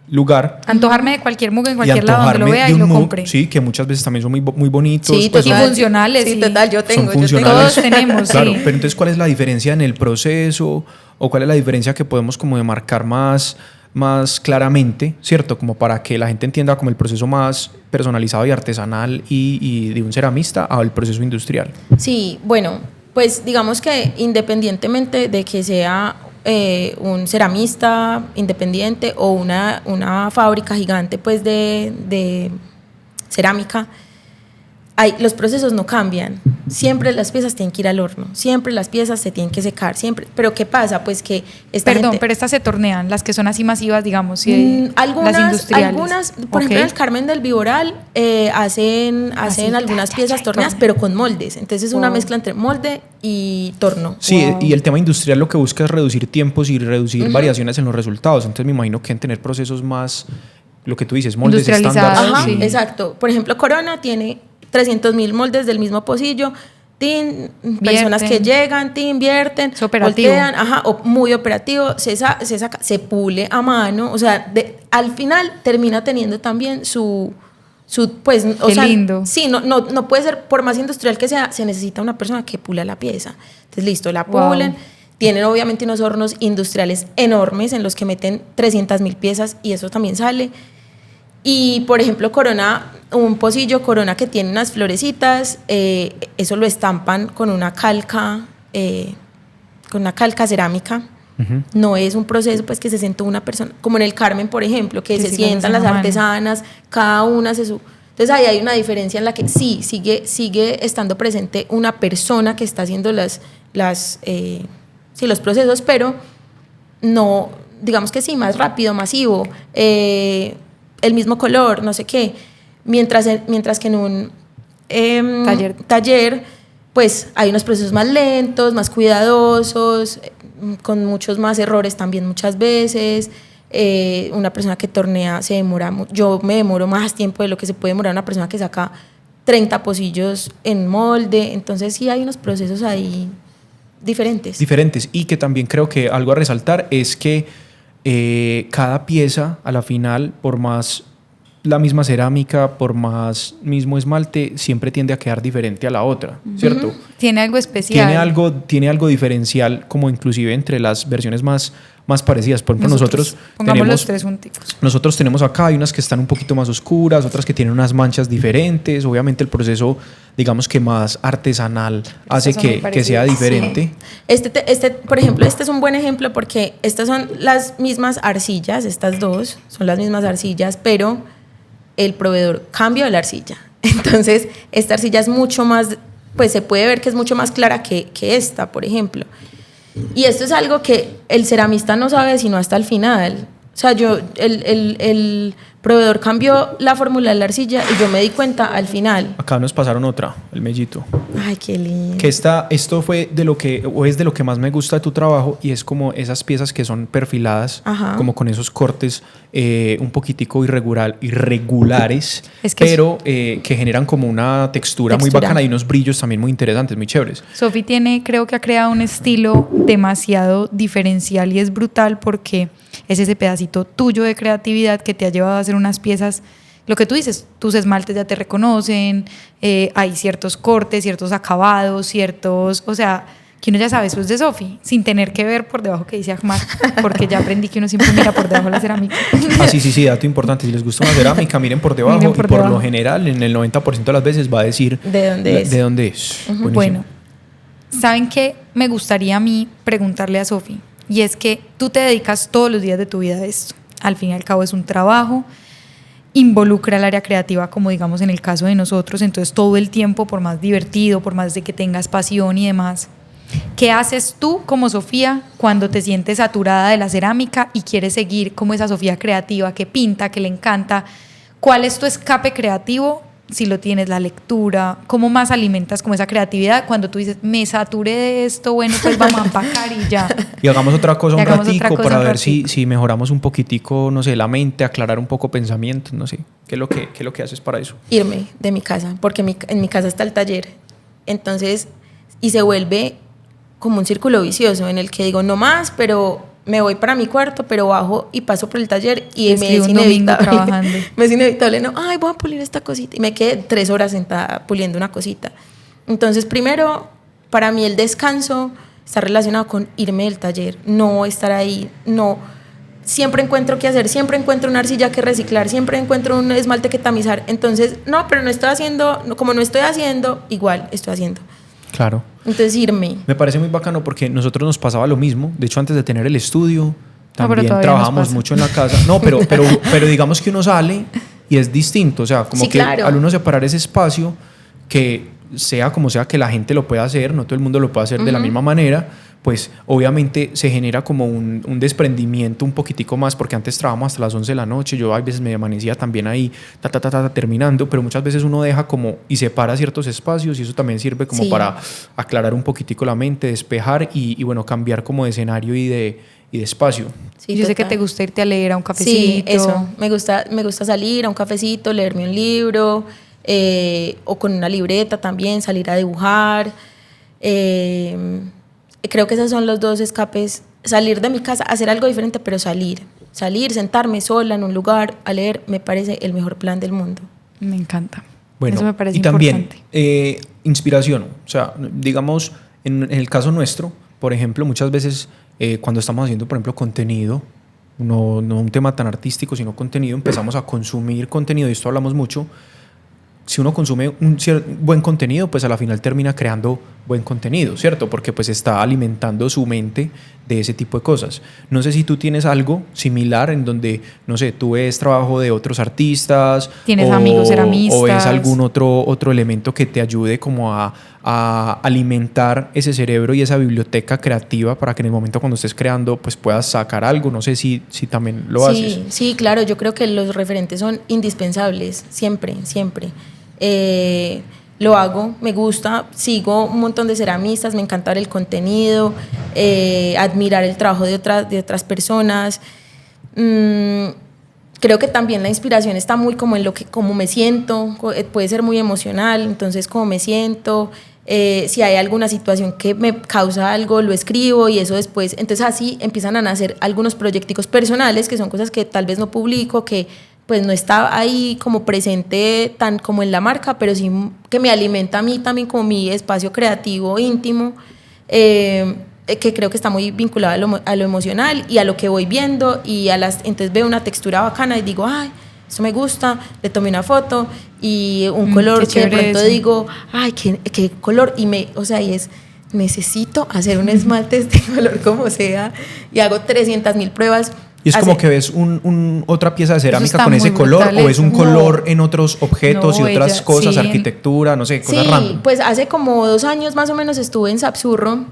lugar. Antojarme de cualquier mug en Y cualquier lado donde lo antojarme vea de y un lo mug, compre. sí, que muchas veces también son muy bonitos. Sí, pues, y total. funcionales. Sí, Sí. total, yo tengo. Son funcionales. Todos tenemos, Claro, sí. pero entonces, ¿cuál es la diferencia en el proceso? ¿O cuál es la diferencia que podemos como demarcar más claramente, ¿cierto? Como para que la gente entienda como el proceso más personalizado y artesanal y de un ceramista al proceso industrial. Sí, bueno, pues digamos que independientemente de que sea un ceramista independiente o una fábrica gigante pues de cerámica, los procesos no cambian. Siempre las piezas tienen que ir al horno, siempre las piezas se tienen que secar, siempre. Pero ¿qué pasa? Pues que Pero estas se tornean, las que son así masivas, digamos, sí, algunas, las industriales. algunas, por ejemplo, en el Carmen del Viboral hacen algunas piezas torneadas, pero con moldes. Entonces es una mezcla entre molde y torno. Sí, y el tema industrial lo que busca es reducir tiempos y reducir variaciones en los resultados. Entonces me imagino que en tener procesos más, lo que tú dices, moldes Industrializados. estándar. Ajá, Sí. exacto. Por ejemplo, Corona tiene 300.000 moldes del mismo pocillo. Personas que llegan, invierten, es operativo. voltean, o muy operativo, se saca, se pule a mano, o sea, al final termina teniendo también su pues, o Qué sea, lindo. sí, no puede ser, por más industrial que sea, se necesita una persona que pula la pieza. Entonces, listo, la pulen. Wow. Tienen obviamente unos hornos industriales enormes en los que meten 300.000 piezas y eso también sale. Y, por ejemplo, Corona, un pocillo Corona que tiene unas florecitas, eso lo estampan con una calca cerámica. Uh-huh. No es un proceso pues que se sentó una persona, como en el Carmen, por ejemplo, que se sientan las artesanas, cada una hace su... Entonces ahí hay una diferencia en la que sí, sigue estando presente una persona que está haciendo los procesos, pero no, digamos que sí, más rápido, masivo, el mismo color, no sé qué, mientras que en un taller, pues hay unos procesos más lentos, más cuidadosos, con muchos más errores también muchas veces. Una persona que tornea se demora, yo me demoro más tiempo de lo que se puede demorar una persona que saca 30 pocillos en molde, entonces sí hay unos procesos ahí diferentes, y que también creo que algo a resaltar es que cada pieza a la final, por más la misma cerámica, por más mismo esmalte, siempre tiende a quedar diferente a la otra, ¿cierto? Tiene algo especial. Tiene algo diferencial, como inclusive entre las versiones más parecidas. Por ejemplo, nosotros pongamos los tres junticos. Nosotros tenemos acá, hay unas que están un poquito más oscuras, otras que tienen unas manchas diferentes. Obviamente el proceso, digamos que más artesanal, hace que sea diferente. Sí. Por ejemplo, este es un buen ejemplo porque estas son las mismas arcillas, estas dos son las mismas arcillas, pero el proveedor cambió la arcilla. Entonces, esta arcilla es mucho más, pues se puede ver que es mucho más clara que esta, por ejemplo. Y esto es algo que el ceramista no sabe sino hasta el final. O sea, el proveedor cambió la fórmula de la arcilla y yo me di cuenta al final. Acá nos pasaron otra, el mellito. Ay, qué lindo. Que esto fue es de lo que más me gusta de tu trabajo, y es como esas piezas que son perfiladas, ajá, como con esos cortes un poquitico irregulares, pero que generan como una textura muy bacana y unos brillos también muy interesantes, muy chéveres. Sofi creo que ha creado un estilo demasiado diferencial y es brutal porque es ese pedacito tuyo de creatividad que te ha llevado a hacer unas piezas, lo que tú dices, tus esmaltes ya te reconocen, hay ciertos cortes, ciertos acabados, o sea, que uno ya sabe, eso es de Sofi, sin tener que ver por debajo que dice Ahmad, porque ya aprendí que uno siempre mira por debajo de la cerámica. Sí, dato importante, si les gusta una cerámica, miren por debajo, y por lo general, en el 90% de las veces va a decir de dónde es. Uh-huh. Bueno, ¿saben qué me gustaría a mí preguntarle a Sofi? Y es que tú te dedicas todos los días de tu vida a esto. Al fin y al cabo es un trabajo, involucra el área creativa, como digamos en el caso de nosotros, entonces todo el tiempo, por más divertido, por más de que tengas pasión y demás. ¿Qué haces tú como Sofía cuando te sientes saturada de la cerámica y quieres seguir como esa Sofía creativa que pinta, que le encanta? ¿Cuál es tu escape creativo si lo tienes, la lectura, ¿cómo más alimentas como esa creatividad cuando tú dices, me saturé de esto, bueno, pues vamos a empacar y ya? Y hagamos otra cosa un ratico para ver ratico. si mejoramos un poquitico, no sé, la mente, aclarar un poco pensamientos, no sé. ¿Qué es lo que haces para eso? Irme de mi casa, porque en mi casa está el taller. Entonces, y se vuelve como un círculo vicioso en el que digo, no más, pero me voy para mi cuarto, pero bajo y paso por el taller y me es inevitable. Me es inevitable, no, ay, voy a pulir esta cosita. Y me quedé 3 horas sentada puliendo una cosita. Entonces, primero, para mí el descanso está relacionado con irme del taller, no estar ahí, no. Siempre encuentro qué hacer, siempre encuentro una arcilla que reciclar, siempre encuentro un esmalte que tamizar. Entonces, no, pero no estoy haciendo, como no estoy haciendo, igual estoy haciendo. Claro. Entonces, irme. Me parece muy bacano porque nosotros nos pasaba lo mismo. De hecho, antes de tener el estudio, también trabajábamos mucho en la casa. No, pero digamos que uno sale y es distinto. O sea, como sí, que claro. al uno separar ese espacio, que sea como sea que la gente lo pueda hacer, no todo el mundo lo puede hacer de la misma manera, pues obviamente se genera como un desprendimiento un poquitico más, porque antes trabajamos hasta las 11 de la noche, yo a veces me amanecía también ahí, terminando, pero muchas veces uno deja como y separa ciertos espacios y eso también sirve como para aclarar un poquitico la mente, despejar y bueno, cambiar como de escenario y de espacio. Sí, yo sé que te gusta irte a leer a un cafecito. Sí, eso, me gusta salir a un cafecito, leerme un libro, o con una libreta también, salir a dibujar. Creo que esos son los 2 escapes, salir de mi casa, hacer algo diferente, pero salir, sentarme sola en un lugar a leer, me parece el mejor plan del mundo. Me encanta. Bueno, eso me parece y importante. También inspiración, o sea, digamos, en el caso nuestro, por ejemplo, muchas veces cuando estamos haciendo, por ejemplo, contenido, no un tema tan artístico, sino contenido, empezamos a consumir contenido, y esto hablamos mucho. Si uno consume un buen contenido, pues a la final termina creando buen contenido, ¿cierto? Porque pues está alimentando su mente de ese tipo de cosas. No sé si tú tienes algo similar en donde, no sé, tú ves trabajo de otros artistas. ¿Tienes amigos ceramistas? ¿O ves algún otro elemento que te ayude como a alimentar ese cerebro y esa biblioteca creativa para que en el momento cuando estés creando pues puedas sacar algo? No sé si también lo haces. Sí, claro, yo creo que los referentes son indispensables, siempre. Lo hago, me gusta, sigo un montón de ceramistas, me encanta ver el contenido, admirar el trabajo de otras personas. Creo que también la inspiración está muy como en cómo me siento, puede ser muy emocional, entonces cómo me siento, si hay alguna situación que me causa algo, lo escribo y eso después, entonces así empiezan a nacer algunos proyecticos personales que son cosas que tal vez no publico, que pues no está ahí como presente tan como en la marca, pero sí que me alimenta a mí también como mi espacio creativo íntimo, que creo que está muy vinculado a lo emocional y a lo que voy viendo y entonces veo una textura bacana y digo, ay, eso me gusta, le tomé una foto y un color que de pronto eso. Digo, ay, qué color, y necesito hacer un esmalte de este color como sea y hago 300.000 pruebas. Y es como que ves otra pieza de cerámica con ese color, o ves un color en otros objetos y otras cosas, arquitectura, no sé, cosas random. Sí, pues hace como 2 años más o menos estuve en Sapsurro,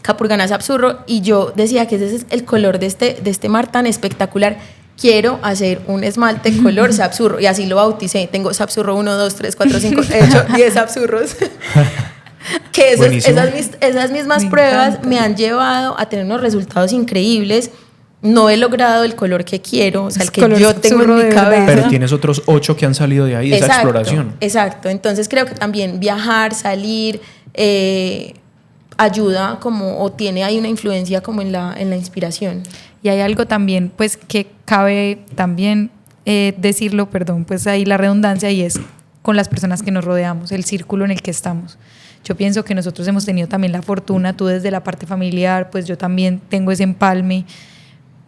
Capurganá Sapsurro, y yo decía que ese es el color de este mar tan espectacular. Quiero hacer un esmalte color Sapsurro, y así lo bauticé. Tengo Sapsurro 1, 2, 3, 4, 5, he hecho 10 Sapsurros. Que esas mismas pruebas me han llevado a tener unos resultados increíbles. No he logrado el color que quiero, o sea, el que yo tengo en mi cabeza. Pero tienes otros 8 que han salido de ahí, de esa exploración. Exacto. Entonces creo que también viajar, salir, ayuda como, o tiene ahí una influencia como en la inspiración. Y hay algo también, pues, que cabe también decirlo, perdón, pues ahí la redundancia, y es con las personas que nos rodeamos, el círculo en el que estamos. Yo pienso que nosotros hemos tenido también la fortuna, tú desde la parte familiar, pues yo también tengo ese empalme,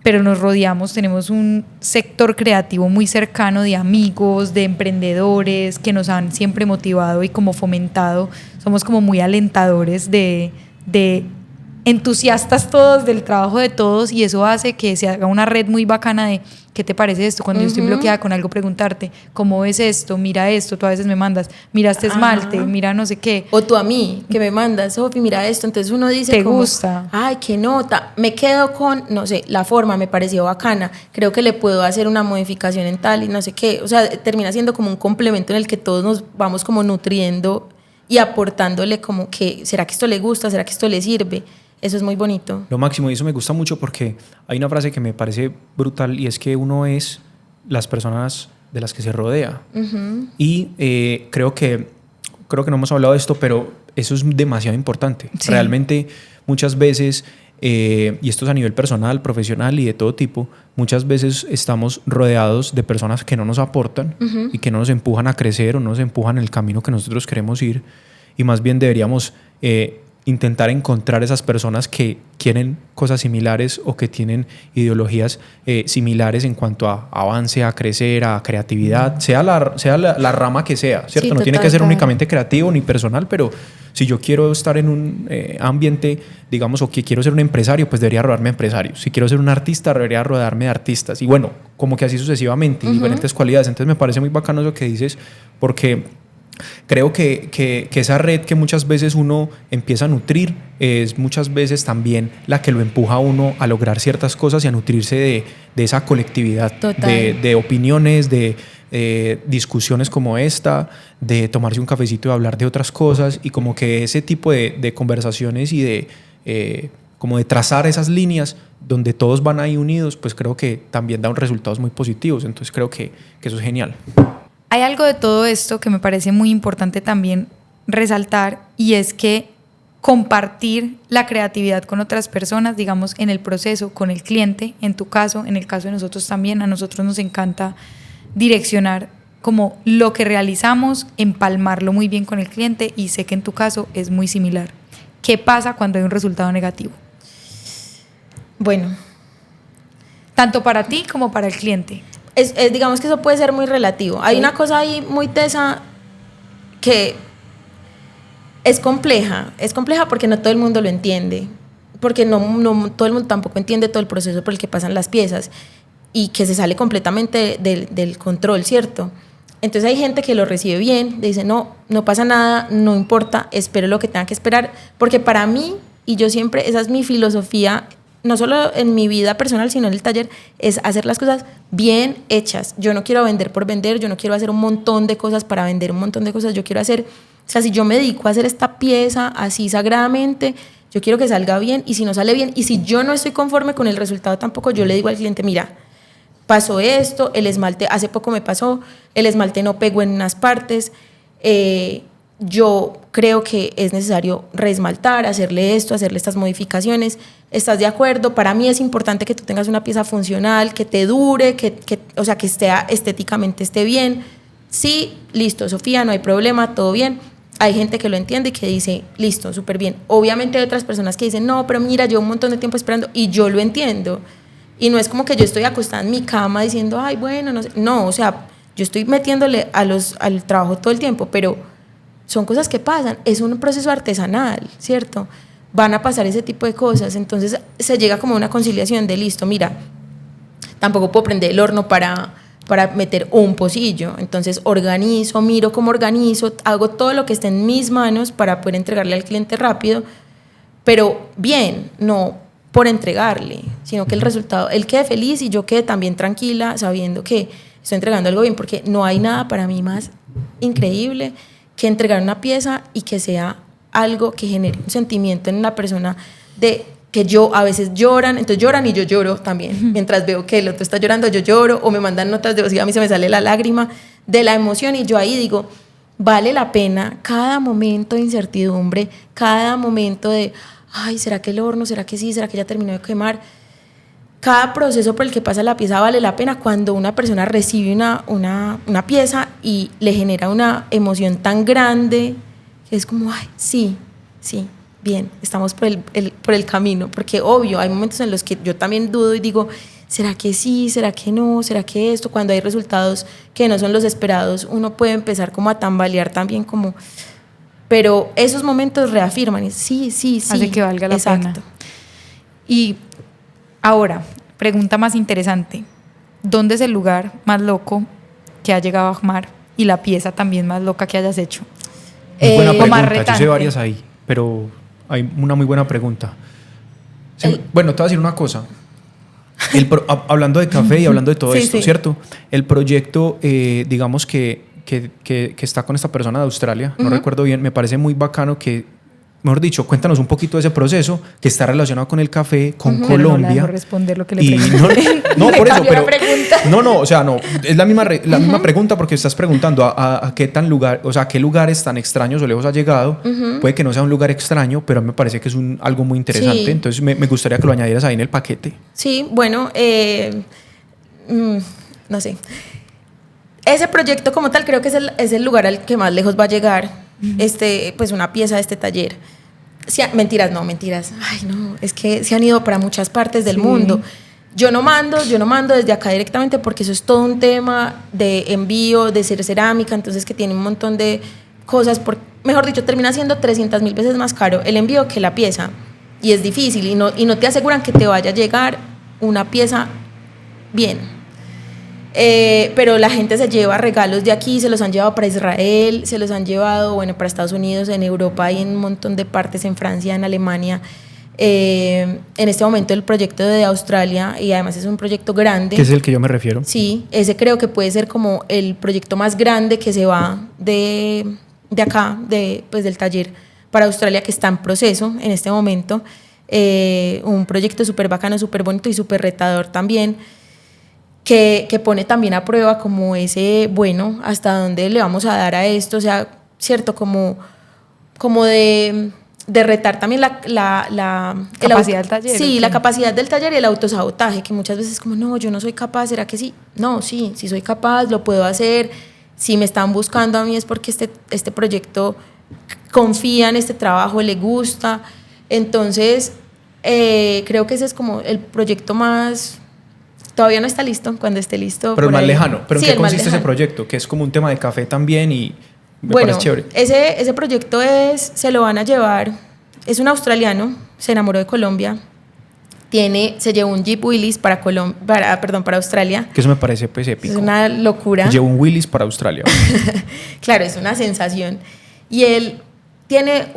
pero nos rodeamos, tenemos un sector creativo muy cercano de amigos, de emprendedores que nos han siempre motivado y como fomentado, somos como muy alentadores de entusiastas todos del trabajo de todos y eso hace que se haga una red muy bacana de ¿qué te parece esto? Cuando yo estoy bloqueada con algo, preguntarte ¿cómo ves esto? Mira esto, tú a veces me mandas, mira este esmalte, mira no sé qué. O tú a mí, que me mandas, Sofi, mira esto, entonces uno dice ¿te como, gusta? ay, qué nota, me quedo con, no sé, la forma me pareció bacana, creo que le puedo hacer una modificación en tal y no sé qué, o sea, termina siendo como un complemento en el que todos nos vamos como nutriendo y aportándole como que, ¿será que esto le gusta? ¿Será que esto le sirve? Eso es muy bonito. Lo máximo, y eso me gusta mucho porque hay una frase que me parece brutal y es que uno es las personas de las que se rodea. Y creo que no hemos hablado de esto, pero eso es demasiado importante. Sí. Realmente muchas veces, y esto es a nivel personal, profesional y de todo tipo, muchas veces estamos rodeados de personas que no nos aportan y que no nos empujan a crecer o no nos empujan en el camino que nosotros queremos ir, y más bien deberíamos intentar encontrar esas personas que quieren cosas similares o que tienen ideologías similares en cuanto a avance, a crecer, a creatividad, sea la rama que sea, ¿cierto? Sí, no tiene total, que ser total. únicamente creativo ni personal, pero si yo quiero estar en un ambiente, digamos, o que quiero ser un empresario, pues debería rodearme de empresarios. Si quiero ser un artista, debería rodearme de artistas. Y bueno, como que así sucesivamente, diferentes cualidades. Entonces me parece muy bacano eso que dices, porque creo que esa red que muchas veces uno empieza a nutrir es muchas veces también la que lo empuja a uno a lograr ciertas cosas y a nutrirse de esa colectividad, de opiniones, de discusiones como esta, de tomarse un cafecito y hablar de otras cosas, y como que ese tipo de conversaciones y de como de trazar esas líneas donde todos van ahí unidos, pues creo que también da resultados muy positivos. Entonces creo que eso es genial. Hay algo de todo esto que me parece muy importante también resaltar, y es que compartir la creatividad con otras personas, digamos, en el proceso, con el cliente, en tu caso, en el caso de nosotros también, a nosotros nos encanta direccionar como lo que realizamos, empalmarlo muy bien con el cliente, y sé que en tu caso es muy similar. ¿Qué pasa cuando hay un resultado negativo? Bueno, Tanto para ti como para el cliente. digamos que eso puede ser muy relativo. Hay una cosa ahí muy tesa que es compleja porque no todo el mundo lo entiende, porque no todo el mundo tampoco entiende todo el proceso por el que pasan las piezas y que se sale completamente del control, ¿cierto? Entonces hay gente que lo recibe bien, dice no pasa nada, no importa, espero lo que tenga que esperar, porque para mí, y yo siempre, esa es mi filosofía, no solo en mi vida personal, sino en el taller, es hacer las cosas bien hechas. Yo no quiero vender por vender, yo no quiero hacer un montón de cosas para vender un montón de cosas, yo quiero hacer, o sea, si yo me dedico a hacer esta pieza así sagradamente, yo quiero que salga bien, y si no sale bien, y si yo no estoy conforme con el resultado tampoco, yo le digo al cliente, mira, pasó esto, el esmalte, hace poco me pasó, el esmalte no pegó en unas partes, yo creo que es necesario reesmaltar, hacerle esto, hacerle estas modificaciones, ¿estás de acuerdo? Para mí es importante que tú tengas una pieza funcional, que te dure, o sea, que estéticamente esté bien. Sí, listo, Sofía, no hay problema, todo bien. Hay gente que lo entiende y que dice, listo, súper bien. Obviamente hay otras personas que dicen, no, pero mira, yo un montón de tiempo esperando, y yo lo entiendo. Y no es como que yo estoy acostada en mi cama diciendo, ay, bueno, no sé. No, o sea, yo estoy metiéndole al trabajo todo el tiempo, pero son cosas que pasan, es un proceso artesanal, ¿cierto? Van a pasar ese tipo de cosas, entonces se llega como a una conciliación de listo, mira, tampoco puedo prender el horno para meter un pocillo, entonces organizo, miro cómo organizo, hago todo lo que esté en mis manos para poder entregarle al cliente rápido, pero bien, no por entregarle, sino que el resultado, él quede feliz y yo quede también tranquila sabiendo que estoy entregando algo bien, porque no hay nada para mí más increíble que entregar una pieza y que sea algo que genere un sentimiento en la persona de que a veces lloran, entonces lloran y yo lloro también. Mientras veo que el otro está llorando, yo lloro, o me mandan notas de voz y a mí se me sale la lágrima de la emoción, y yo ahí digo, vale la pena cada momento de incertidumbre, cada momento de, ay, ¿será que el horno? ¿Será que sí? ¿Será que ya terminó de quemar? Cada proceso por el que pasa la pieza vale la pena cuando una persona recibe una pieza y le genera una emoción tan grande que es como, ay, sí, bien, estamos por el camino, porque obvio, hay momentos en los que yo también dudo y digo, ¿será que sí? ¿Será que no? ¿Será que esto? Cuando hay resultados que no son los esperados, uno puede empezar como a tambalear también como... Pero esos momentos reafirman y sí. Hace que valga la pena. Y ahora, pregunta más interesante. ¿Dónde es el lugar más loco que ha llegado a Ahmar y la pieza también más loca que hayas hecho? Muy buena o más pregunta, yo sé retante. varias ahí, pero hay una muy buena pregunta. Bueno, te voy a decir una cosa. Hablando de café y hablando de todo Sí, esto, sí. ¿cierto? El proyecto, digamos que está con esta persona de Australia, no recuerdo bien, me parece muy bacano que, mejor dicho, cuéntanos un poquito de ese proceso que está relacionado con el café, con Pero no la Colombia. dejo responder lo que le Y pregunté. no, Le por eso, cambió la pero pregunta. no, o sea, no, es la misma pregunta porque estás preguntando a qué tan lugar, o sea, a qué lugares tan extraños o lejos ha llegado. Puede que no sea un lugar extraño, pero a mí me parece que es algo muy interesante. Sí. Entonces me gustaría que lo añadieras ahí en el paquete. Sí, bueno, no sé. Ese proyecto como tal creo que es el lugar al que más lejos va a llegar pues una pieza de este taller. Mentiras. Ay, no, es que se han ido para muchas partes del mundo. Yo no mando desde acá directamente porque eso es todo un tema de envío, de ser cerámica, entonces que tiene un montón de cosas, mejor dicho, termina siendo 300.000 veces más caro el envío que la pieza. Y es difícil y no te aseguran que te vaya a llegar una pieza bien. Pero la gente se lleva regalos de aquí, se los han llevado para Israel, se los han llevado, bueno, para Estados Unidos, en Europa y en un montón de partes, en Francia, en Alemania. En este momento el proyecto de Australia, y además es un proyecto grande. Que es el que yo me refiero. Sí, ese creo que puede ser como el proyecto más grande que se va de acá, pues del taller para Australia, que está en proceso en este momento. Un proyecto súper bacano, súper bonito y súper retador también. Que pone también a prueba como ese, bueno, hasta dónde le vamos a dar a esto, o sea, cierto, como de retar también la capacidad del taller. Sí, la capacidad del taller y el autosabotaje, que muchas veces como, no, yo no soy capaz, ¿será que sí? No, sí soy capaz, lo puedo hacer, si me están buscando a mí es porque este proyecto confía en este trabajo, le gusta, entonces creo que ese es como el proyecto más... Todavía no está listo, cuando esté listo. Pero el más ahí. lejano. ¿Pero en Sí, qué el más consiste ese lejano. proyecto? Que es como un tema de café también y me Bueno, parece chévere. ese proyecto se lo van a llevar, es un australiano, se enamoró de Colombia, se llevó un Jeep Willys para Australia. Que eso me parece pues épico. Es una locura. Llevo un Willys para Australia. Claro, es una sensación. Y él tiene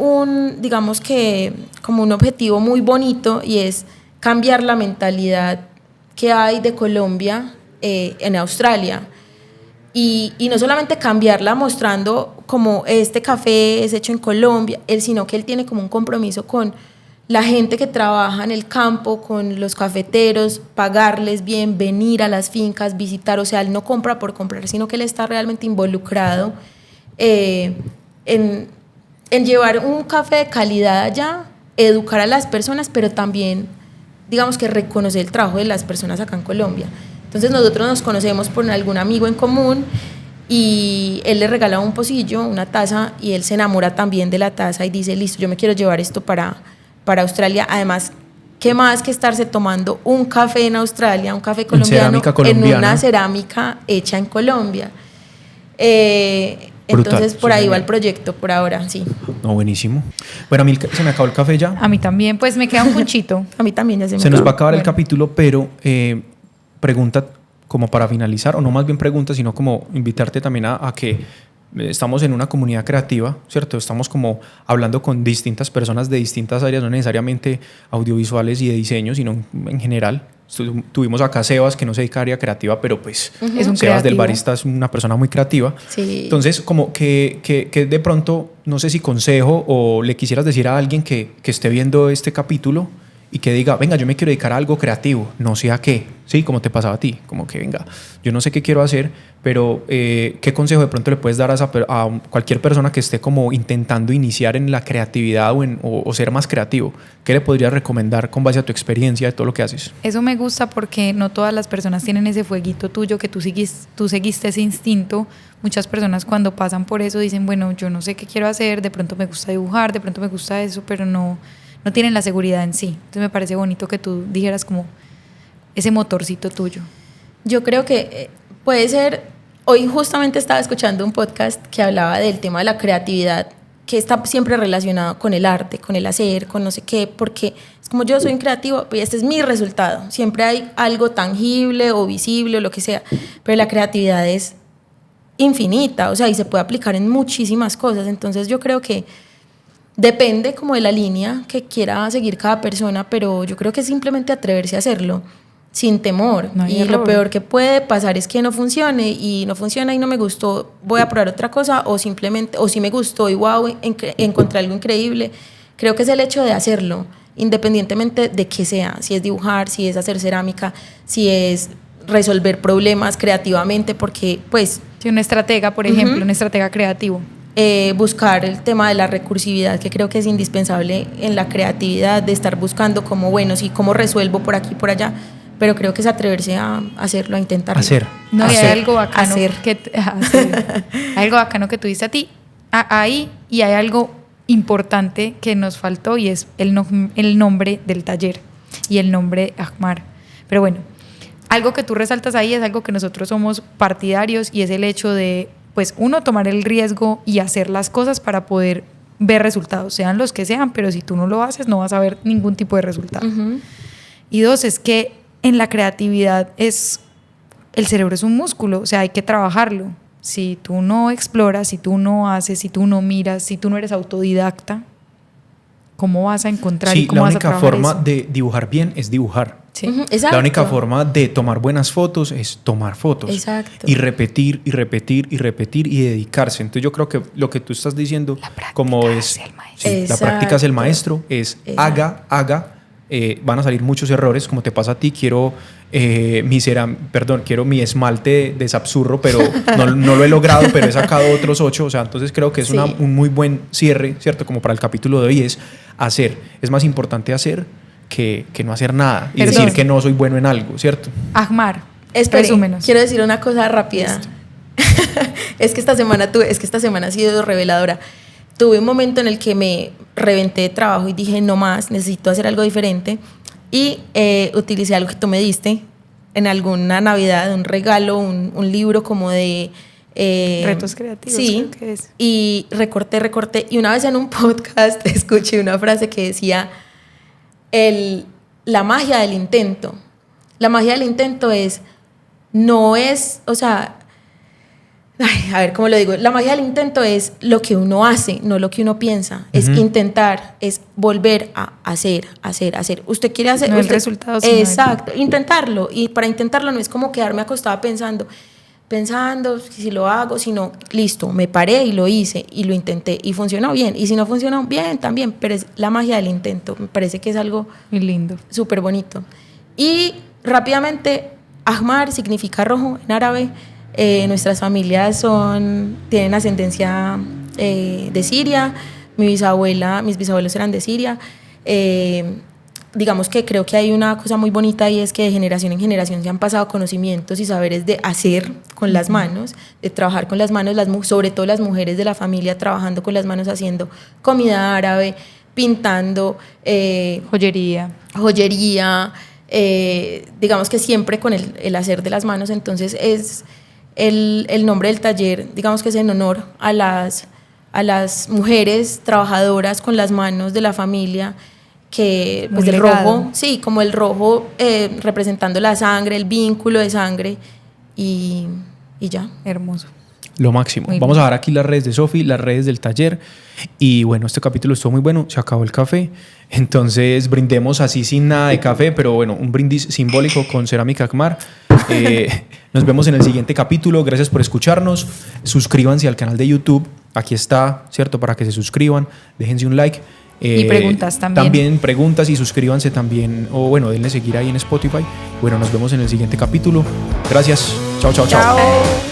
digamos que, como un objetivo muy bonito y es cambiar la mentalidad que hay de Colombia en Australia y no solamente cambiarla mostrando como este café es hecho en Colombia, sino que él tiene como un compromiso con la gente que trabaja en el campo, con los cafeteros, pagarles bien, venir a las fincas, visitar, o sea, él no compra por comprar, sino que él está realmente involucrado en llevar un café de calidad allá, educar a las personas, pero también digamos que reconocer el trabajo de las personas acá en Colombia. Entonces nosotros nos conocemos por algún amigo en común y él le regala un pocillo, una taza, y él se enamora también de la taza y dice, listo, yo me quiero llevar esto para Australia. Además, ¿qué más que estarse tomando un café en Australia, un café colombiano, cerámica colombiana, en una cerámica hecha en Colombia? Brutal, Entonces por ahí genial. va el proyecto por ahora, sí. No, buenísimo. Bueno, a mí se me acabó el café ya. A mí también, pues me queda un punchito. A mí también ya se me Se nos acabó. va a acabar el Bueno. capítulo, pero pregunta como para finalizar, o no más bien pregunta, sino como invitarte también a que estamos en una comunidad creativa, ¿cierto? Estamos como hablando con distintas personas de distintas áreas, no necesariamente audiovisuales y de diseño, sino en general. Tuvimos acá a Sebas, que no se dedica a área creativa, pero pues Es un Sebas del creativo. Barista es una persona muy creativa. Sí. Entonces, como que de pronto, no sé si consejo o le quisieras decir a alguien que esté viendo este capítulo y que diga, venga, yo me quiero dedicar a algo creativo, no sé a qué, ¿sí? Como te pasaba a ti, como que venga, yo no sé qué quiero hacer, pero ¿qué consejo de pronto le puedes dar a cualquier persona que esté como intentando iniciar en la creatividad o ser más creativo? ¿Qué le podrías recomendar con base a tu experiencia de todo lo que haces? Eso me gusta porque no todas las personas tienen ese fueguito tuyo que tú seguiste ese instinto. Muchas personas cuando pasan por eso dicen, bueno, yo no sé qué quiero hacer, de pronto me gusta dibujar, de pronto me gusta eso, pero no tienen la seguridad en sí. Entonces me parece bonito que tú dijeras como ese motorcito tuyo. Yo creo que puede ser, hoy justamente estaba escuchando un podcast que hablaba del tema de la creatividad, que está siempre relacionado con el arte, con el hacer, con no sé qué, porque es como yo soy un creativo, pues este es mi resultado. Siempre hay algo tangible o visible o lo que sea, pero la creatividad es infinita, o sea, y se puede aplicar en muchísimas cosas. Entonces yo creo que depende como de la línea que quiera seguir cada persona, pero yo creo que es simplemente atreverse a hacerlo sin temor. No hay y error. lo peor que puede pasar es que no funcione y no funciona y no me gustó, voy a probar otra cosa, o simplemente, o si me gustó y wow, encontré algo increíble. Creo que es el hecho de hacerlo, independientemente de qué sea, si es dibujar, si es hacer cerámica, si es resolver problemas creativamente, porque pues Si un estratega, por ejemplo, un estratega creativo. buscar el tema de la recursividad, que creo que es indispensable en la creatividad, de estar buscando como, bueno, sí, cómo resuelvo por aquí, por allá, pero creo que es atreverse a hacerlo, a intentarlo. Hacer. No, y hay algo bacano Hacer. hay algo bacano que tú dices a ti, ahí, y hay algo importante que nos faltó y es el nombre del taller y el nombre Ahmar. Pero bueno, algo que tú resaltas ahí es algo que nosotros somos partidarios y es el hecho de, pues, uno, tomar el riesgo y hacer las cosas para poder ver resultados, sean los que sean, pero si tú no lo haces no vas a ver ningún tipo de resultado. Y dos, es que en la creatividad el cerebro es un músculo, o sea, hay que trabajarlo. Si tú no exploras, si tú no haces, si tú no miras, si tú no eres autodidacta, ¿cómo vas a encontrar y Sí, cómo la vas a única trabajar forma eso? de dibujar bien es dibujar. Sí. Exacto. La única forma de tomar buenas fotos es tomar fotos. Exacto. Y repetir, y repetir, y repetir, y dedicarse. Entonces yo creo que lo que tú estás diciendo, La práctica como es... hace el maestro. Sí, la práctica es el maestro, es Exacto. haga. Van a salir muchos errores, como te pasa a ti. Quiero mi esmalte de Sapsurro, pero no lo he logrado, pero he sacado otros 8. O sea, entonces creo que es Sí. un muy buen cierre, ¿cierto? Como para el capítulo de hoy es hacer. Es más importante hacer que no hacer nada y Perdón. decir que no soy bueno en algo, ¿cierto? Ahmar, Espere, resúmenos. quiero decir una cosa rápida. es que esta semana ha sido reveladora. Tuve un momento en el que me reventé de trabajo y dije, no más, necesito hacer algo diferente. Y utilicé algo que tú me diste en alguna Navidad, un regalo, un libro como de... Retos creativos, Sí, creo que es. y recorté. Y una vez en un podcast escuché una frase que decía, la magia del intento. La magia del intento no es, o sea... Ay, a ver, ¿cómo lo digo? La magia del intento es lo que uno hace, no lo que uno piensa. Es intentar, es volver a hacer. Usted quiere hacer... No el usted- resultado, sino Exacto, intentarlo. Y para intentarlo no es como quedarme acostada pensando si lo hago, sino, listo, me paré y lo hice y lo intenté y funcionó bien. Y si no funcionó bien, también, pero es la magia del intento. Me parece que es algo Muy lindo. súper bonito. Y rápidamente, Ahmar significa rojo en árabe. Nuestras familias tienen ascendencia de Siria. Mis bisabuelos eran de Siria. Digamos que creo que hay una cosa muy bonita y es que de generación en generación se han pasado conocimientos y saberes de hacer con las manos, de trabajar con las manos, sobre todo las mujeres de la familia trabajando con las manos, haciendo comida árabe, pintando, joyería, digamos que siempre con el hacer de las manos. Entonces es el nombre del taller, digamos que es en honor a las mujeres trabajadoras con las manos de la familia, que pues el rojo, sí, como el rojo representando la sangre, el vínculo de sangre y ya. Hermoso. Lo máximo. Muy Vamos bien. a dar aquí las redes de Sofi, las redes del taller. Y bueno, este capítulo estuvo muy bueno. Se acabó el café. Entonces brindemos así sin nada de café, pero bueno, un brindis simbólico con Cerámica Ahmar. Nos vemos en el siguiente capítulo. Gracias por escucharnos. Suscríbanse al canal de YouTube. Aquí está, ¿cierto? Para que se suscriban. Déjense un like. Y preguntas también. También preguntas y suscríbanse también. O bueno, denle seguir ahí en Spotify. Bueno, nos vemos en el siguiente capítulo. Gracias. Chao, chao, chao. Chao.